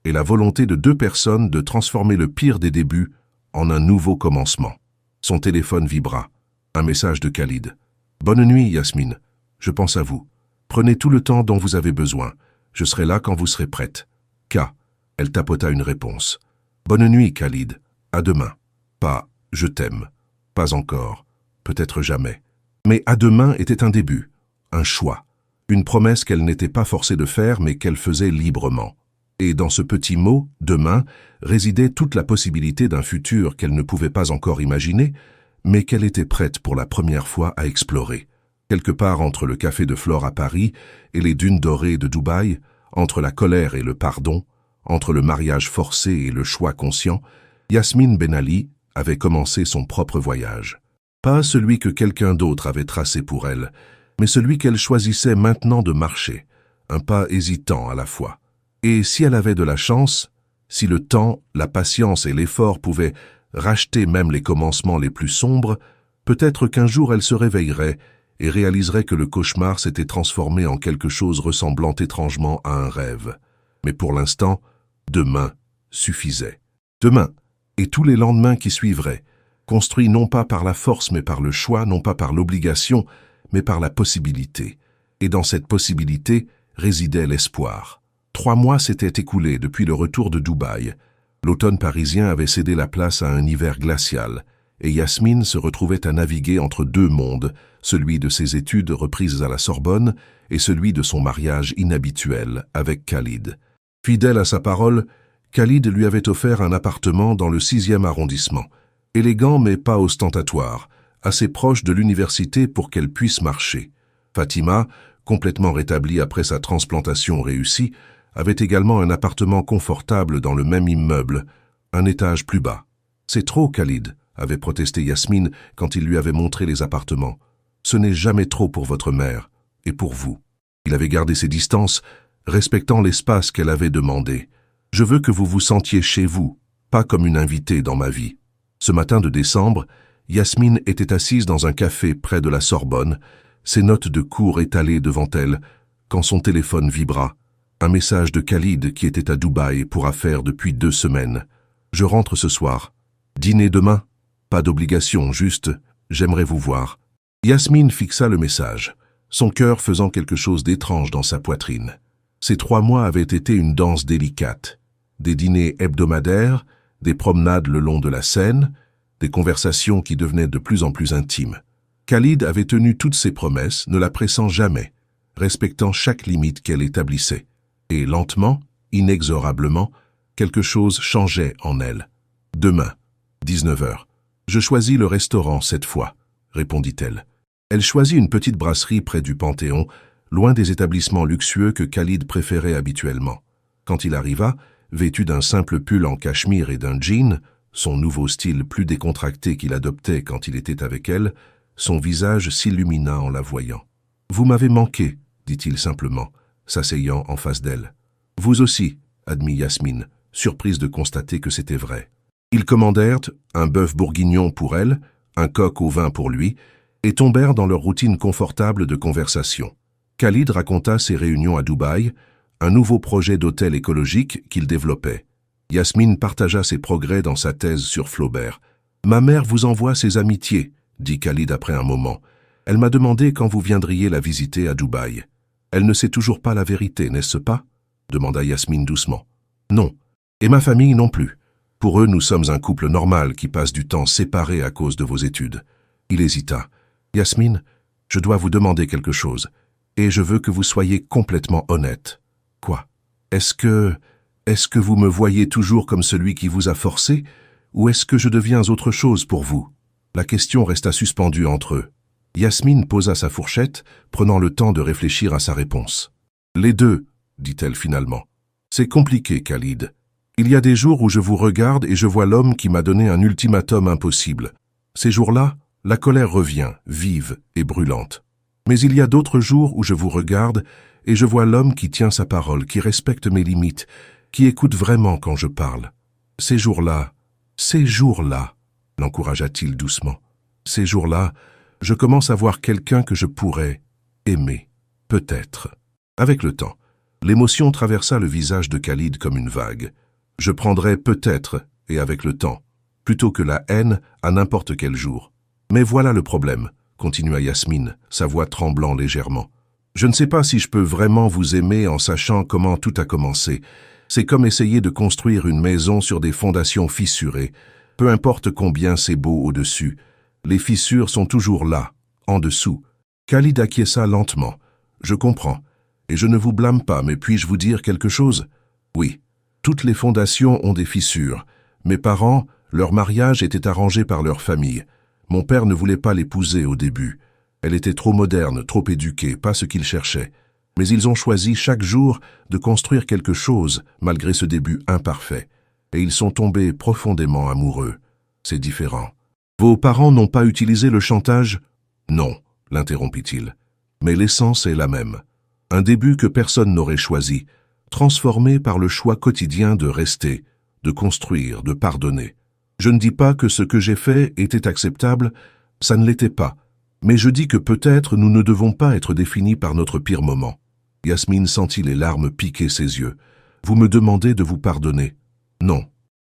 et la volonté de deux personnes de transformer le pire des débuts en un nouveau commencement. Son téléphone vibra. Un message de Khalid. « Bonne nuit, Yasmine. Je pense à vous. Prenez tout le temps dont vous avez besoin. Je serai là quand vous serez prête. K. » Elle tapota une réponse. « Bonne nuit, Khalid. À demain. » Pas « je t'aime ». Pas encore. Peut-être jamais. Mais à demain était un début. Un choix. Une promesse qu'elle n'était pas forcée de faire mais qu'elle faisait librement. Et dans ce petit mot, demain, résidait toute la possibilité d'un futur qu'elle ne pouvait pas encore imaginer, mais qu'elle était prête pour la première fois à explorer. Quelque part entre le café de Flore à Paris et les dunes dorées de Dubaï, entre la colère et le pardon, entre le mariage forcé et le choix conscient, Yasmine Ben Ali avait commencé son propre voyage. Pas celui que quelqu'un d'autre avait tracé pour elle, mais celui qu'elle choisissait maintenant de marcher, un pas hésitant à la fois. Et si elle avait de la chance, si le temps, la patience et l'effort pouvaient racheter même les commencements les plus sombres, peut-être qu'un jour elle se réveillerait et réaliserait que le cauchemar s'était transformé en quelque chose ressemblant étrangement à un rêve. Mais pour l'instant, demain suffisait. Demain, et tous les lendemains qui suivraient, construits non pas par la force mais par le choix, non pas par l'obligation, mais par la possibilité. Et dans cette possibilité résidait l'espoir. 3 mois s'étaient écoulés depuis le retour de Dubaï. L'automne parisien avait cédé la place à un hiver glacial, et Yasmine se retrouvait à naviguer entre 2 mondes, celui de ses études reprises à la Sorbonne et celui de son mariage inhabituel avec Khalid. Fidèle à sa parole, Khalid lui avait offert un appartement dans le 6e arrondissement, élégant mais pas ostentatoire, assez proche de l'université pour qu'elle puisse marcher. Fatima, complètement rétablie après sa transplantation réussie, avait également un appartement confortable dans le même immeuble, un étage plus bas. « C'est trop, Khalid », avait protesté Yasmine quand il lui avait montré les appartements. « Ce n'est jamais trop pour votre mère, et pour vous. » Il avait gardé ses distances, respectant l'espace qu'elle avait demandé. « Je veux que vous vous sentiez chez vous, pas comme une invitée dans ma vie. » Ce matin de décembre, Yasmine était assise dans un café près de la Sorbonne, ses notes de cours étalées devant elle, quand son téléphone vibra. Un message de Khalid qui était à Dubaï pour affaires depuis 2 semaines. « Je rentre ce soir. Dîner demain? Pas d'obligation, juste « j'aimerais vous voir ». Yasmine fixa le message, son cœur faisant quelque chose d'étrange dans sa poitrine. Ces 3 mois avaient été une danse délicate. Des dîners hebdomadaires, des promenades le long de la Seine, des conversations qui devenaient de plus en plus intimes. Khalid avait tenu toutes ses promesses, ne la pressant jamais, respectant chaque limite qu'elle établissait. Et lentement, inexorablement, quelque chose changeait en elle. « Demain, 19h. Je choisis le restaurant cette fois, » répondit-elle. Elle choisit une petite brasserie près du Panthéon, loin des établissements luxueux que Khalid préférait habituellement. Quand il arriva, vêtu d'un simple pull en cachemire et d'un jean, son nouveau style plus décontracté qu'il adoptait quand il était avec elle, son visage s'illumina en la voyant. « Vous m'avez manqué, » dit-il simplement, s'asseyant en face d'elle. « Vous aussi, » admit Yasmine, surprise de constater que c'était vrai. Ils commandèrent un bœuf bourguignon pour elle, un coq au vin pour lui, et tombèrent dans leur routine confortable de conversation. Khalid raconta ses réunions à Dubaï, un nouveau projet d'hôtel écologique qu'il développait. Yasmine partagea ses progrès dans sa thèse sur Flaubert. « Ma mère vous envoie ses amitiés, » dit Khalid après un moment. « Elle m'a demandé quand vous viendriez la visiter à Dubaï. » « Elle ne sait toujours pas la vérité, n'est-ce pas ?» demanda Yasmine doucement. « Non, et ma famille non plus. Pour eux, nous sommes un couple normal qui passe du temps séparé à cause de vos études. » Il hésita. « Yasmine, je dois vous demander quelque chose, et je veux que vous soyez complètement honnête. »« Quoi ? Est-ce que vous me voyez toujours comme celui qui vous a forcé, ou est-ce que je deviens autre chose pour vous ?» La question resta suspendue entre eux. Yasmine posa sa fourchette, prenant le temps de réfléchir à sa réponse. « Les deux, » dit-elle finalement. « C'est compliqué, Khalid. Il y a des jours où je vous regarde et je vois l'homme qui m'a donné un ultimatum impossible. Ces jours-là, la colère revient, vive et brûlante. Mais il y a d'autres jours où je vous regarde et je vois l'homme qui tient sa parole, qui respecte mes limites, qui écoute vraiment quand je parle. Ces jours-là, l'encouragea-t-il doucement. Ces jours-là, je commence à voir quelqu'un que je pourrais aimer, peut-être. » Avec le temps, l'émotion traversa le visage de Khalid comme une vague. « Je prendrais peut-être, et avec le temps, plutôt que la haine à n'importe quel jour. Mais voilà le problème, » continua Yasmine, sa voix tremblant légèrement. « Je ne sais pas si je peux vraiment vous aimer en sachant comment tout a commencé. C'est comme essayer de construire une maison sur des fondations fissurées. Peu importe combien c'est beau au-dessus. Les fissures sont toujours là, en dessous. » Khalid acquiesça lentement. « Je comprends. Et je ne vous blâme pas, mais puis-je vous dire quelque chose ? » « Oui, Toutes les fondations ont des fissures. Mes parents, leur mariage était arrangé par leur famille. Mon père ne voulait pas l'épouser au début. Elle était trop moderne, trop éduquée, pas ce qu'il cherchait. Mais ils ont choisi chaque jour de construire quelque chose malgré ce début imparfait. Et ils sont tombés profondément amoureux. C'est différent. Vos parents n'ont pas utilisé le chantage? Non, l'interrompit-il. Mais l'essence est la même. Un début que personne n'aurait choisi, transformé par le choix quotidien de rester, de construire, de pardonner. Je ne dis pas que ce que j'ai fait était acceptable, ça ne l'était pas. Mais je dis que peut-être nous ne devons pas être définis par notre pire moment. Yasmine sentit les larmes piquer ses yeux. Vous me demandez de vous pardonner? Non.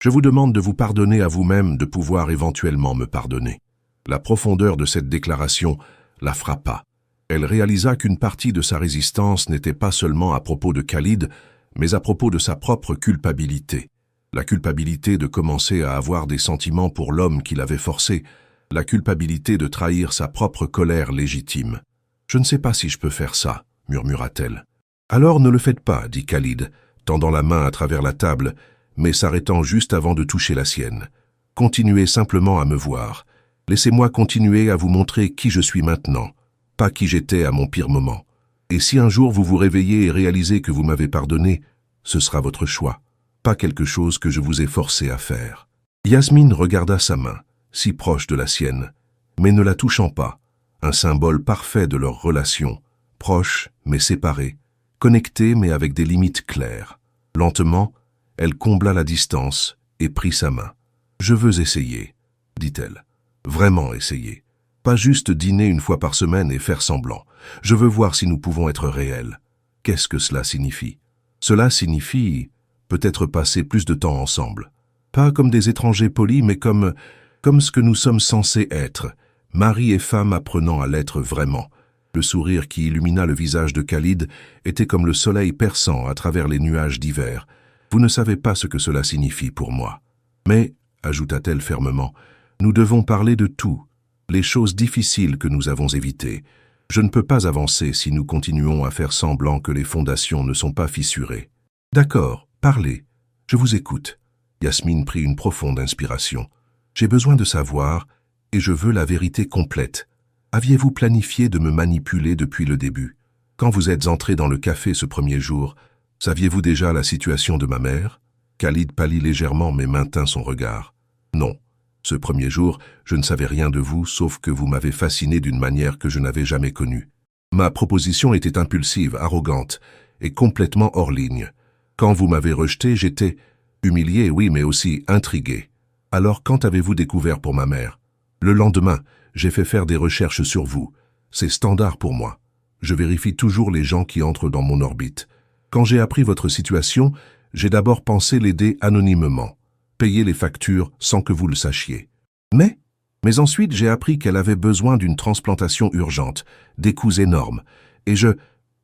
Je vous demande de vous pardonner à vous-même, de pouvoir éventuellement me pardonner. La profondeur de cette déclaration la frappa. Elle réalisa qu'une partie de sa résistance n'était pas seulement à propos de Khalid, mais à propos de sa propre culpabilité. La culpabilité de commencer à avoir des sentiments pour l'homme qui l'avait forcé, la culpabilité de trahir sa propre colère légitime. « Je ne sais pas si je peux faire ça », murmura-t-elle. « Alors ne le faites pas, dit Khalid, tendant la main à travers la table, mais s'arrêtant juste avant de toucher la sienne. « Continuez simplement à me voir. Laissez-moi continuer à vous montrer qui je suis maintenant, pas qui j'étais à mon pire moment. Et si un jour vous vous réveillez et réalisez que vous m'avez pardonné, ce sera votre choix, pas quelque chose que je vous ai forcé à faire. » Yasmine regarda sa main, si proche de la sienne, mais ne la touchant pas, un symbole parfait de leur relation, proche mais séparée, connectée mais avec des limites claires. Lentement, elle combla la distance et prit sa main. « Je veux essayer, » dit-elle. « Vraiment essayer. Pas juste dîner une fois par semaine et faire semblant. Je veux voir si nous pouvons être réels. » Qu'est-ce que cela signifie? Cela signifie peut-être passer plus de temps ensemble. Pas comme des étrangers polis, mais comme ce que nous sommes censés être, mari et femme apprenant à l'être vraiment. Le sourire qui illumina le visage de Khalid était comme le soleil perçant à travers les nuages d'hiver. Vous ne savez pas ce que cela signifie pour moi. Mais, ajouta-t-elle fermement, nous devons parler de tout, les choses difficiles que nous avons évitées. Je ne peux pas avancer si nous continuons à faire semblant que les fondations ne sont pas fissurées. D'accord, parlez, je vous écoute. Yasmine prit une profonde inspiration. J'ai besoin de savoir, et je veux la vérité complète. Aviez-vous planifié de me manipuler depuis le début? Quand vous êtes entré dans le café ce premier jour, saviez-vous déjà la situation de ma mère? Khalid pâlit légèrement mais maintint son regard. Non. Ce premier jour, je ne savais rien de vous, sauf que vous m'avez fasciné d'une manière que je n'avais jamais connue. Ma proposition était impulsive, arrogante, et complètement hors ligne. Quand vous m'avez rejeté, j'étais humilié, oui, mais aussi intrigué. Alors, quand avez-vous découvert pour ma mère? Le lendemain, j'ai fait faire des recherches sur vous. C'est standard pour moi. Je vérifie toujours les gens qui entrent dans mon orbite. Quand j'ai appris votre situation, j'ai d'abord pensé l'aider anonymement, payer les factures sans que vous le sachiez. Mais ensuite, j'ai appris qu'elle avait besoin d'une transplantation urgente, des coûts énormes, et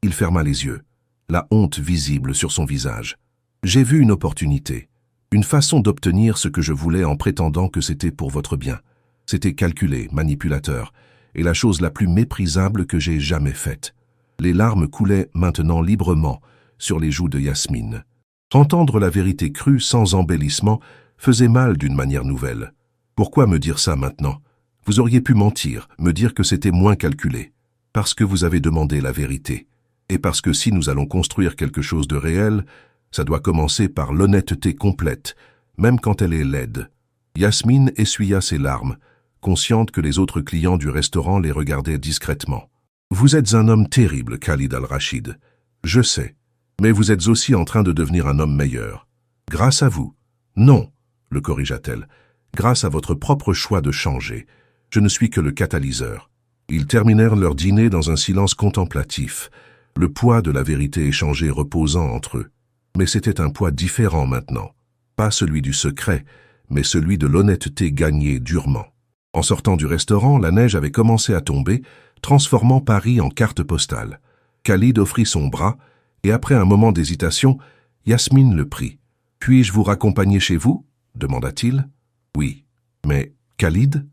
il ferma les yeux, la honte visible sur son visage. J'ai vu une opportunité, une façon d'obtenir ce que je voulais en prétendant que c'était pour votre bien. C'était calculé, manipulateur, et la chose la plus méprisable que j'ai jamais faite. Les larmes coulaient maintenant librement sur les joues de Yasmine. Entendre la vérité crue sans embellissement faisait mal d'une manière nouvelle. Pourquoi me dire ça maintenant? Vous auriez pu mentir, me dire que c'était moins calculé. Parce que vous avez demandé la vérité. Et parce que si nous allons construire quelque chose de réel, ça doit commencer par l'honnêteté complète, même quand elle est laide. Yasmine essuya ses larmes, consciente que les autres clients du restaurant les regardaient discrètement. « Vous êtes un homme terrible, Khalid Al-Rachid. Je sais. Mais vous êtes aussi en train de devenir un homme meilleur. Grâce à vous. Non, le corrigea-t-elle. Grâce à votre propre choix de changer. Je ne suis que le catalyseur. » Ils terminèrent leur dîner dans un silence contemplatif, le poids de la vérité échangée reposant entre eux. Mais c'était un poids différent maintenant. Pas celui du secret, mais celui de l'honnêteté gagnée durement. En sortant du restaurant, la neige avait commencé à tomber, transformant Paris en carte postale. Khalid offrit son bras, et après un moment d'hésitation, Yasmine le prit. « Puis-je vous raccompagner chez vous ?» demanda-t-il. « Oui. Mais Khalid ?»«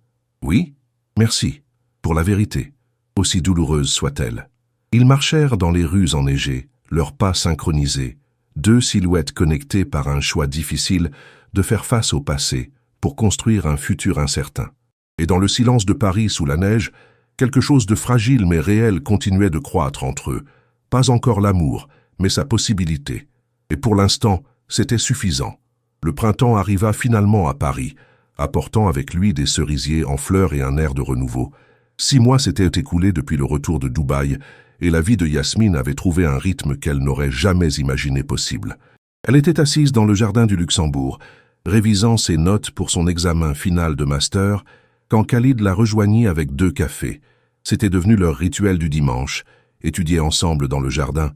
Oui. Merci. Pour la vérité, aussi douloureuse soit-elle. » Ils marchèrent dans les rues enneigées, leurs pas synchronisés, deux silhouettes connectées par un choix difficile de faire face au passé pour construire un futur incertain. Et dans le silence de Paris sous la neige, quelque chose de fragile mais réel continuait de croître entre eux. Pas encore l'amour, mais sa possibilité. Et pour l'instant, c'était suffisant. Le printemps arriva finalement à Paris, apportant avec lui des cerisiers en fleurs et un air de renouveau. 6 mois s'étaient écoulés depuis le retour de Dubaï, et la vie de Yasmine avait trouvé un rythme qu'elle n'aurait jamais imaginé possible. Elle était assise dans le jardin du Luxembourg, révisant ses notes pour son examen final de master, quand Khalid la rejoignit avec 2 cafés. C'était devenu leur rituel du dimanche, étudier ensemble dans le jardin,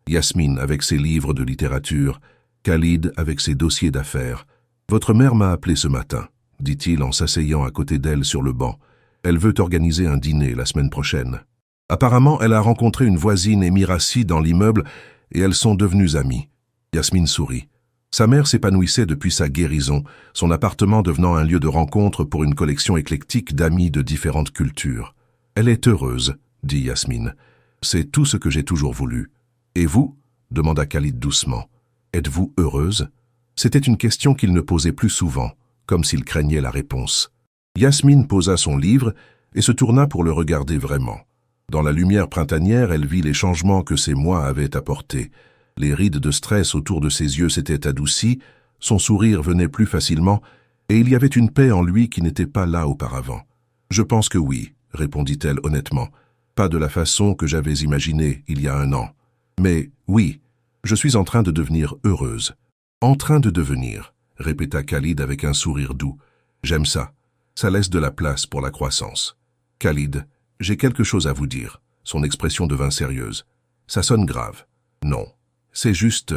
Yasmine avec ses livres de littérature, Khalid avec ses dossiers d'affaires. « Votre mère m'a appelé ce matin », dit-il en s'asseyant à côté d'elle sur le banc. « Elle veut organiser un dîner la semaine prochaine. Apparemment, elle a rencontré une voisine émiratie dans l'immeuble et elles sont devenues amies. » Yasmine sourit. Sa mère s'épanouissait depuis sa guérison, son appartement devenant un lieu de rencontre pour une collection éclectique d'amis de différentes cultures. « Elle est heureuse, » dit Yasmine. « C'est tout ce que j'ai toujours voulu. »« Et vous ?» demanda Khalid doucement. « Êtes-vous heureuse ?» C'était une question qu'il ne posait plus souvent, comme s'il craignait la réponse. Yasmine posa son livre et se tourna pour le regarder vraiment. Dans la lumière printanière, elle vit les changements que ces mois avaient apportés. Les rides de stress autour de ses yeux s'étaient adoucies, son sourire venait plus facilement, et il y avait une paix en lui qui n'était pas là auparavant. « Je pense que oui », répondit-elle honnêtement. « Pas de la façon que j'avais imaginé il y a 1 an. Mais oui, je suis en train de devenir heureuse. »« En train de devenir », répéta Khalid avec un sourire doux. « J'aime ça. Ça laisse de la place pour la croissance. »« Khalid, j'ai quelque chose à vous dire. » Son expression devint sérieuse. « Ça sonne grave. »« Non, c'est juste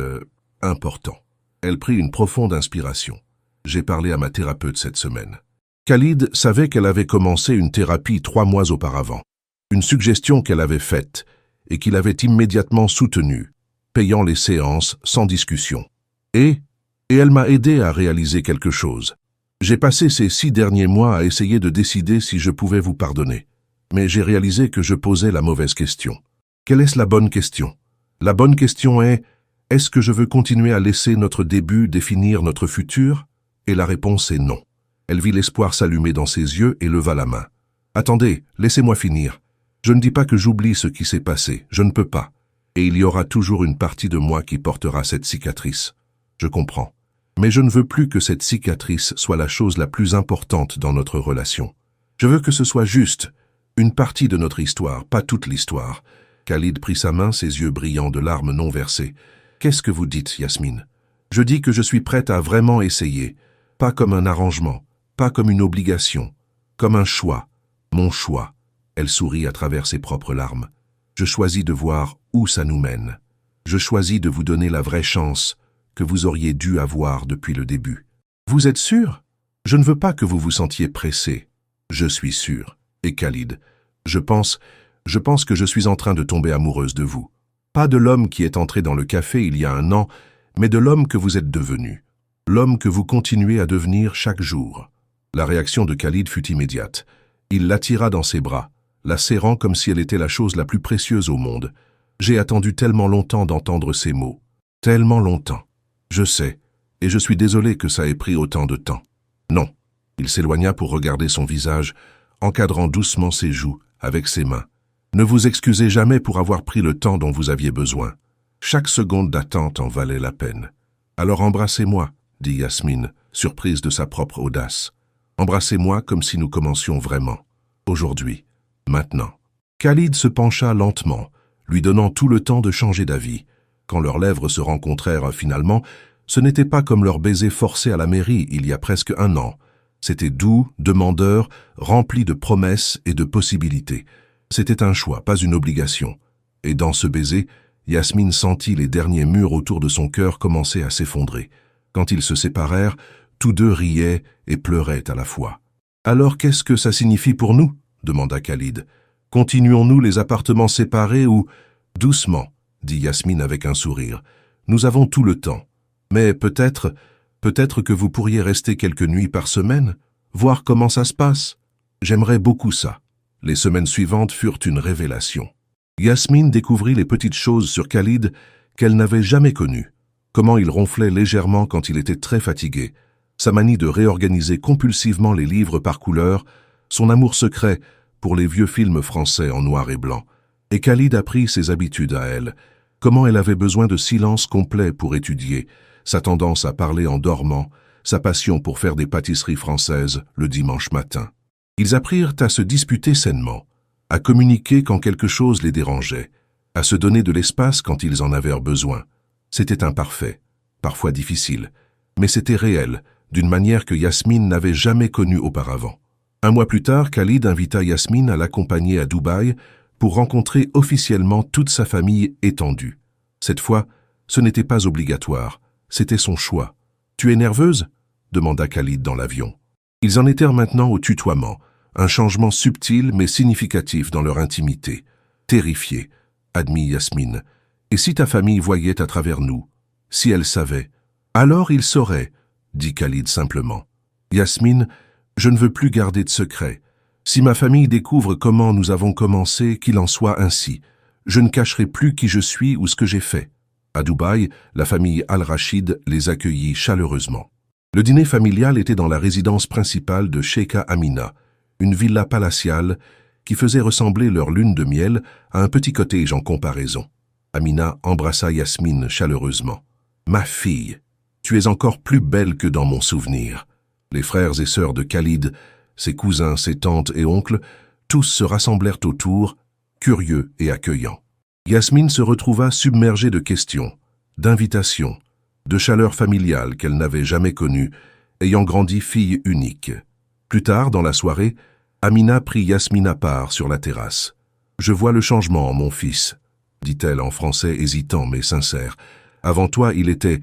important. » Elle prit une profonde inspiration. « J'ai parlé à ma thérapeute cette semaine. » Khalid savait qu'elle avait commencé une thérapie 3 mois auparavant. Une suggestion qu'elle avait faite et qu'il avait immédiatement soutenue, payant les séances sans discussion. Et elle m'a aidé à réaliser quelque chose. J'ai passé ces 6 derniers mois à essayer de décider si je pouvais vous pardonner. Mais j'ai réalisé que je posais la mauvaise question. Quelle est la bonne question? La bonne question est, est-ce que je veux continuer à laisser notre début définir notre futur? Et la réponse est non. Elle vit l'espoir s'allumer dans ses yeux et leva la main. Attendez, laissez-moi finir. Je ne dis pas que j'oublie ce qui s'est passé, je ne peux pas. Et il y aura toujours une partie de moi qui portera cette cicatrice. Je comprends. Mais je ne veux plus que cette cicatrice soit la chose la plus importante dans notre relation. Je veux que ce soit juste, une partie de notre histoire, pas toute l'histoire. Khalid prit sa main, ses yeux brillants de larmes non versées. « Qu'est-ce que vous dites, Yasmine? Je dis que je suis prête à vraiment essayer, pas comme un arrangement, pas comme une obligation, comme un choix, mon choix. » Elle sourit à travers ses propres larmes. « Je choisis de voir où ça nous mène. Je choisis de vous donner la vraie chance que vous auriez dû avoir depuis le début. Vous êtes sûr? Je ne veux pas que vous vous sentiez pressé. Je suis sûr. Et Khalid, je pense que je suis en train de tomber amoureuse de vous. Pas de l'homme qui est entré dans le café il y a 1 an, mais de l'homme que vous êtes devenu. L'homme que vous continuez à devenir chaque jour. » La réaction de Khalid fut immédiate. Il l'attira dans ses bras, la serrant comme si elle était la chose la plus précieuse au monde. J'ai attendu tellement longtemps d'entendre ces mots. Tellement longtemps. Je sais, et je suis désolé que ça ait pris autant de temps. Non. Il s'éloigna pour regarder son visage, encadrant doucement ses joues avec ses mains. Ne vous excusez jamais pour avoir pris le temps dont vous aviez besoin. Chaque seconde d'attente en valait la peine. Alors embrassez-moi, dit Yasmine, surprise de sa propre audace. Embrassez-moi comme si nous commencions vraiment. Aujourd'hui. Maintenant. Khalid se pencha lentement, lui donnant tout le temps de changer d'avis. Quand leurs lèvres se rencontrèrent finalement, ce n'était pas comme leur baiser forcé à la mairie il y a presque 1 an. C'était doux, demandeur, rempli de promesses et de possibilités. C'était un choix, pas une obligation. Et dans ce baiser, Yasmine sentit les derniers murs autour de son cœur commencer à s'effondrer. Quand ils se séparèrent, tous deux riaient et pleuraient à la fois. « Alors qu'est-ce que ça signifie pour nous ?» demanda Khalid. « Continuons-nous les appartements séparés ou… » « Doucement, dit Yasmine avec un sourire. « Nous avons tout le temps. Mais peut-être que vous pourriez rester quelques nuits par semaine, voir comment ça se passe. J'aimerais beaucoup ça. » Les semaines suivantes furent une révélation. Yasmine découvrit les petites choses sur Khalid qu'elle n'avait jamais connues. comment il ronflait légèrement quand il était très fatigué, sa manie de réorganiser compulsivement les livres par couleur, son amour secret pour les vieux films français en noir et blanc. Et Khalid apprit ses habitudes à elle, comment elle avait besoin de silence complet pour étudier, sa tendance à parler en dormant, sa passion pour faire des pâtisseries françaises le dimanche matin. Ils apprirent à se disputer sainement, à communiquer quand quelque chose les dérangeait, à se donner de l'espace quand ils en avaient besoin. C'était imparfait, parfois difficile, mais c'était réel, d'une manière que Yasmine n'avait jamais connue auparavant. Un mois plus tard, Khalid invita Yasmine à l'accompagner à Dubaï pour rencontrer officiellement toute sa famille étendue. Cette fois, ce n'était pas obligatoire, c'était son choix. « Tu es nerveuse ?» demanda Khalid dans l'avion. Ils en étaient maintenant au tutoiement, un changement subtil mais significatif dans leur intimité. « Terrifiée », admit Yasmine. « Et si ta famille voyait à travers nous? Si elle savait? »« Alors il saurait », dit Khalid simplement. « Yasmine, je ne veux plus garder de secret. Si ma famille découvre comment nous avons commencé, qu'il en soit ainsi. Je ne cacherai plus qui je suis ou ce que j'ai fait. » À Dubaï, la famille Al-Rachid les accueillit chaleureusement. Le dîner familial était dans la résidence principale de Sheikha Amina, une villa palatiale qui faisait ressembler leur lune de miel à un petit cottage en comparaison. Amina embrassa Yasmine chaleureusement. « Ma fille, tu es encore plus belle que dans mon souvenir. » Les frères et sœurs de Khalid, ses cousins, ses tantes et oncles, tous se rassemblèrent autour, curieux et accueillants. Yasmine se retrouva submergée de questions, d'invitations, de chaleur familiale qu'elle n'avait jamais connue, ayant grandi fille unique. Plus tard, dans la soirée, Amina prit Yasmine à part sur la terrasse. « Je vois le changement, mon fils, » dit-elle en français hésitant mais sincère. « Avant toi, il était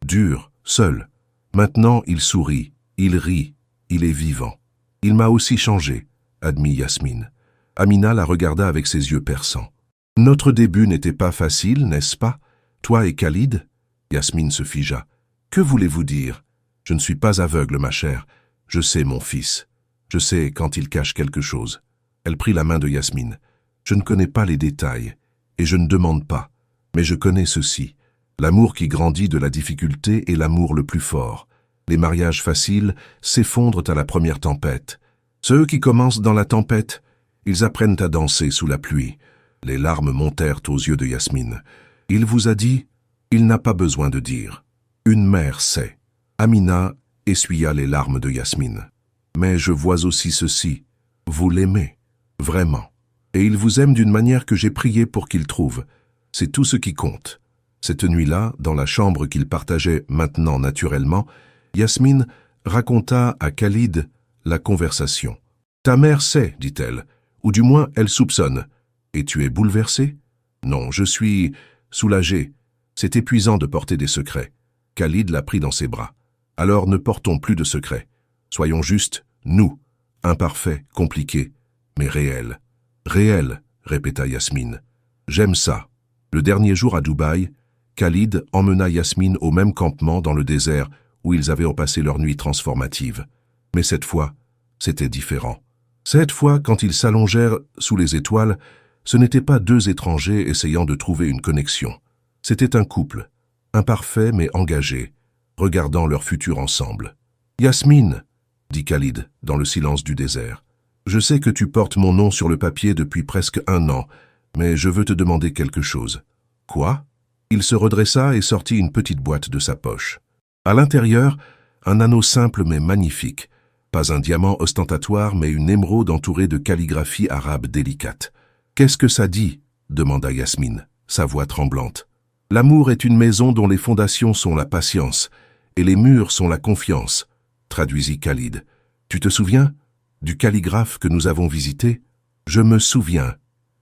dur, seul. Maintenant, il sourit, il rit, il est vivant. Il m'a aussi changé, » admit Yasmine. Amina la regarda avec ses yeux perçants. « Notre début n'était pas facile, n'est-ce pas? Toi et Khalid ?» Yasmine se figea. « Que voulez-vous dire? Je ne suis pas aveugle, ma chère. Je sais, mon fils. Je sais quand il cache quelque chose. » Elle prit la main de Yasmine. « Je ne connais pas les détails, et je ne demande pas. Mais je connais ceci. L'amour qui grandit de la difficulté est l'amour le plus fort. Les mariages faciles s'effondrent à la première tempête. Ceux qui commencent dans la tempête, ils apprennent à danser sous la pluie. » Les larmes montèrent aux yeux de Yasmine. « Il vous a dit? Il n'a pas besoin de dire. Une mère sait. » Amina essuya les larmes de Yasmine. « Mais je vois aussi ceci. Vous l'aimez, vraiment. Et il vous aime d'une manière que j'ai prié pour qu'il trouve. C'est tout ce qui compte. » Cette nuit-là, dans la chambre qu'ils partageaient maintenant naturellement, Yasmine raconta à Khalid la conversation. « Ta mère sait, dit-elle, ou du moins elle soupçonne. Et tu es bouleversé? » « Non, je suis soulagé. C'est épuisant de porter des secrets. » Khalid la prit dans ses bras. « Alors ne portons plus de secrets. Soyons justes, nous, imparfaits, compliqués, mais réels. »« Réels, » répéta Yasmine. « J'aime ça. » Le dernier jour à Dubaï, Khalid emmena Yasmine au même campement dans le désert où ils avaient passé leur nuit transformative. Mais cette fois, c'était différent. Cette fois, quand ils s'allongèrent sous les étoiles, ce n'étaient pas deux étrangers essayant de trouver une connexion. C'était un couple, imparfait mais engagé, regardant leur futur ensemble. « Yasmine, » dit Khalid dans le silence du désert, « je sais que tu portes mon nom sur le papier depuis presque 1 an, mais je veux te demander quelque chose. »« Quoi ?» Il se redressa et sortit une petite boîte de sa poche. À l'intérieur, un anneau simple mais magnifique, pas un diamant ostentatoire mais une émeraude entourée de calligraphie arabe délicate. « Qu'est-ce que ça dit ?» demanda Yasmine, sa voix tremblante. « L'amour est une maison dont les fondations sont la patience, et les murs sont la confiance, » traduisit Khalid. « Tu te souviens du calligraphe que nous avons visité? »« Je me souviens.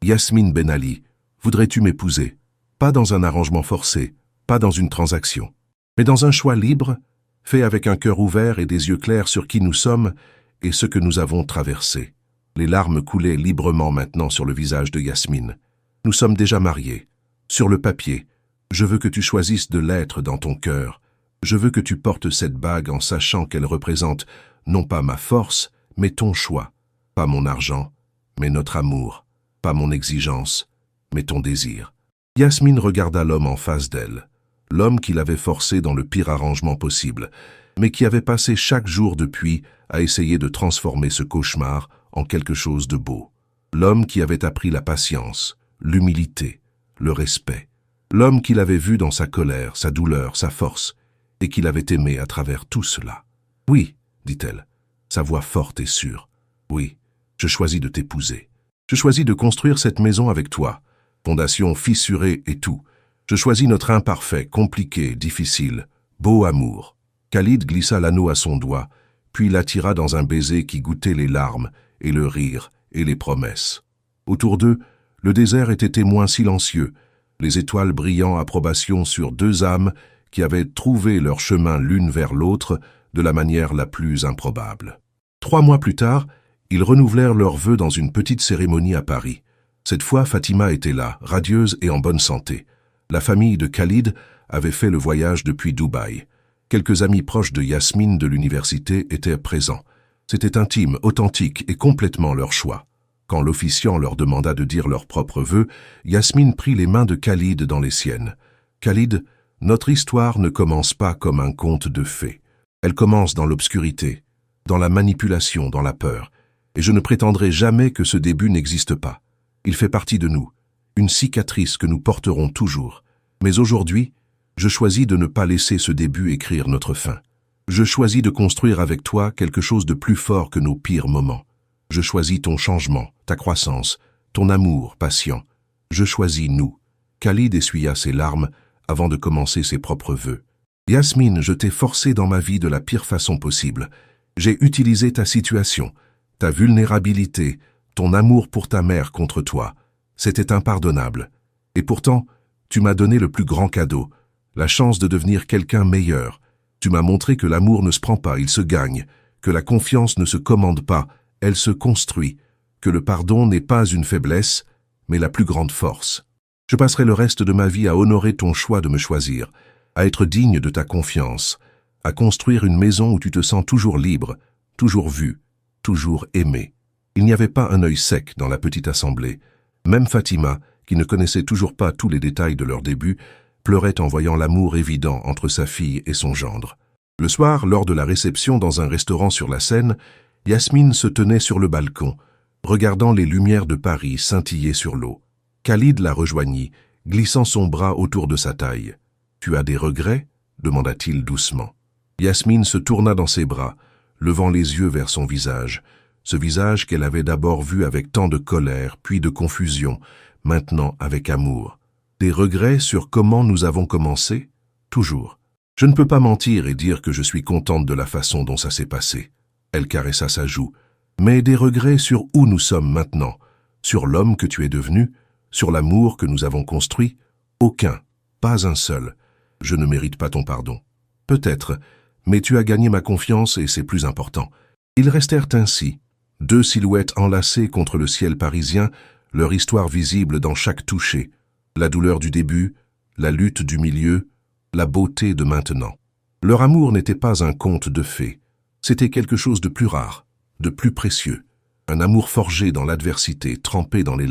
Yasmine Ben Ali, voudrais-tu m'épouser? Pas dans un arrangement forcé, pas dans une transaction, mais dans un choix libre, fait avec un cœur ouvert et des yeux clairs sur qui nous sommes et ce que nous avons traversé. » Les larmes coulaient librement maintenant sur le visage de Yasmine. « Nous sommes déjà mariés. Sur le papier, je veux que tu choisisses de l'être dans ton cœur. Je veux que tu portes cette bague en sachant qu'elle représente non pas ma force, mais ton choix. Pas mon argent, mais notre amour. Pas mon exigence, mais ton désir. » Yasmine regarda l'homme en face d'elle. l'homme qui l'avait forcé dans le pire arrangement possible, mais qui avait passé chaque jour depuis à essayer de transformer ce cauchemar en quelque chose de beau. L'homme qui avait appris la patience, l'humilité, le respect. L'homme qui l'avait vu dans sa colère, sa douleur, sa force, et qui l'avait aimé à travers tout cela. « Oui, dit-elle, sa voix forte et sûre. Oui, je choisis de t'épouser. Je choisis de construire cette maison avec toi. Fondation fissurée et tout. Je choisis notre imparfait, compliqué, difficile, beau amour. » Khalid glissa l'anneau à son doigt, puis l'attira dans un baiser qui goûtait les larmes et le rire et les promesses. Autour d'eux, le désert était témoin silencieux, les étoiles brillant approbation sur deux âmes qui avaient trouvé leur chemin l'une vers l'autre de la manière la plus improbable. 3 mois plus tard, ils renouvelèrent leurs vœux dans une petite cérémonie à Paris. Cette fois, Fatima était là, radieuse et en bonne santé. La famille de Khalid avait fait le voyage depuis Dubaï. Quelques amis proches de Yasmine de l'université étaient présents. C'était intime, authentique et complètement leur choix. Quand l'officiant leur demanda de dire leurs propres vœux, Yasmine prit les mains de Khalid dans les siennes. « Khalid, notre histoire ne commence pas comme un conte de fées. Elle commence dans l'obscurité, dans la manipulation, dans la peur. Et je ne prétendrai jamais que ce début n'existe pas. Il fait partie de nous, une cicatrice que nous porterons toujours. Mais aujourd'hui, je choisis de ne pas laisser ce début écrire notre fin. Je choisis de construire avec toi quelque chose de plus fort que nos pires moments. Je choisis ton changement, ta croissance, ton amour patient. Je choisis nous. » Khalid essuya ses larmes avant de commencer ses propres vœux. « Yasmine, je t'ai forcé dans ma vie de la pire façon possible. J'ai utilisé ta situation, ta vulnérabilité, ton amour pour ta mère contre toi. C'était impardonnable. Et pourtant, tu m'as donné le plus grand cadeau, la chance de devenir quelqu'un meilleur. Tu m'as montré que l'amour ne se prend pas, il se gagne, que la confiance ne se commande pas, elle se construit, que le pardon n'est pas une faiblesse, mais la plus grande force. Je passerai le reste de ma vie à honorer ton choix de me choisir, à être digne de ta confiance, à construire une maison où tu te sens toujours libre, toujours vu, toujours aimé. » Il n'y avait pas un œil sec dans la petite assemblée. Même Fatima, qui ne connaissait toujours pas tous les détails de leur début, pleurait en voyant l'amour évident entre sa fille et son gendre. Le soir, lors de la réception dans un restaurant sur la Seine, Yasmine se tenait sur le balcon, regardant les lumières de Paris scintiller sur l'eau. Khalid la rejoignit, glissant son bras autour de sa taille. « Tu as des regrets ?» demanda-t-il doucement. Yasmine se tourna dans ses bras, levant les yeux vers son visage, ce visage qu'elle avait d'abord vu avec tant de colère, puis de confusion, maintenant avec amour. Des regrets sur comment nous avons commencé? Toujours. Je ne peux pas mentir et dire que je suis contente de la façon dont ça s'est passé. Elle caressa sa joue. Mais des regrets sur où nous sommes maintenant, sur l'homme que tu es devenu, sur l'amour que nous avons construit? Aucun, pas un seul. Je ne mérite pas ton pardon. Peut-être, mais tu as gagné ma confiance et c'est plus important. Ils restèrent ainsi, 2 silhouettes enlacées contre le ciel parisien, leur histoire visible dans chaque toucher. La douleur du début, la lutte du milieu, la beauté de maintenant. Leur amour n'était pas un conte de fées, c'était quelque chose de plus rare, de plus précieux, un amour forgé dans l'adversité, trempé dans les larmes.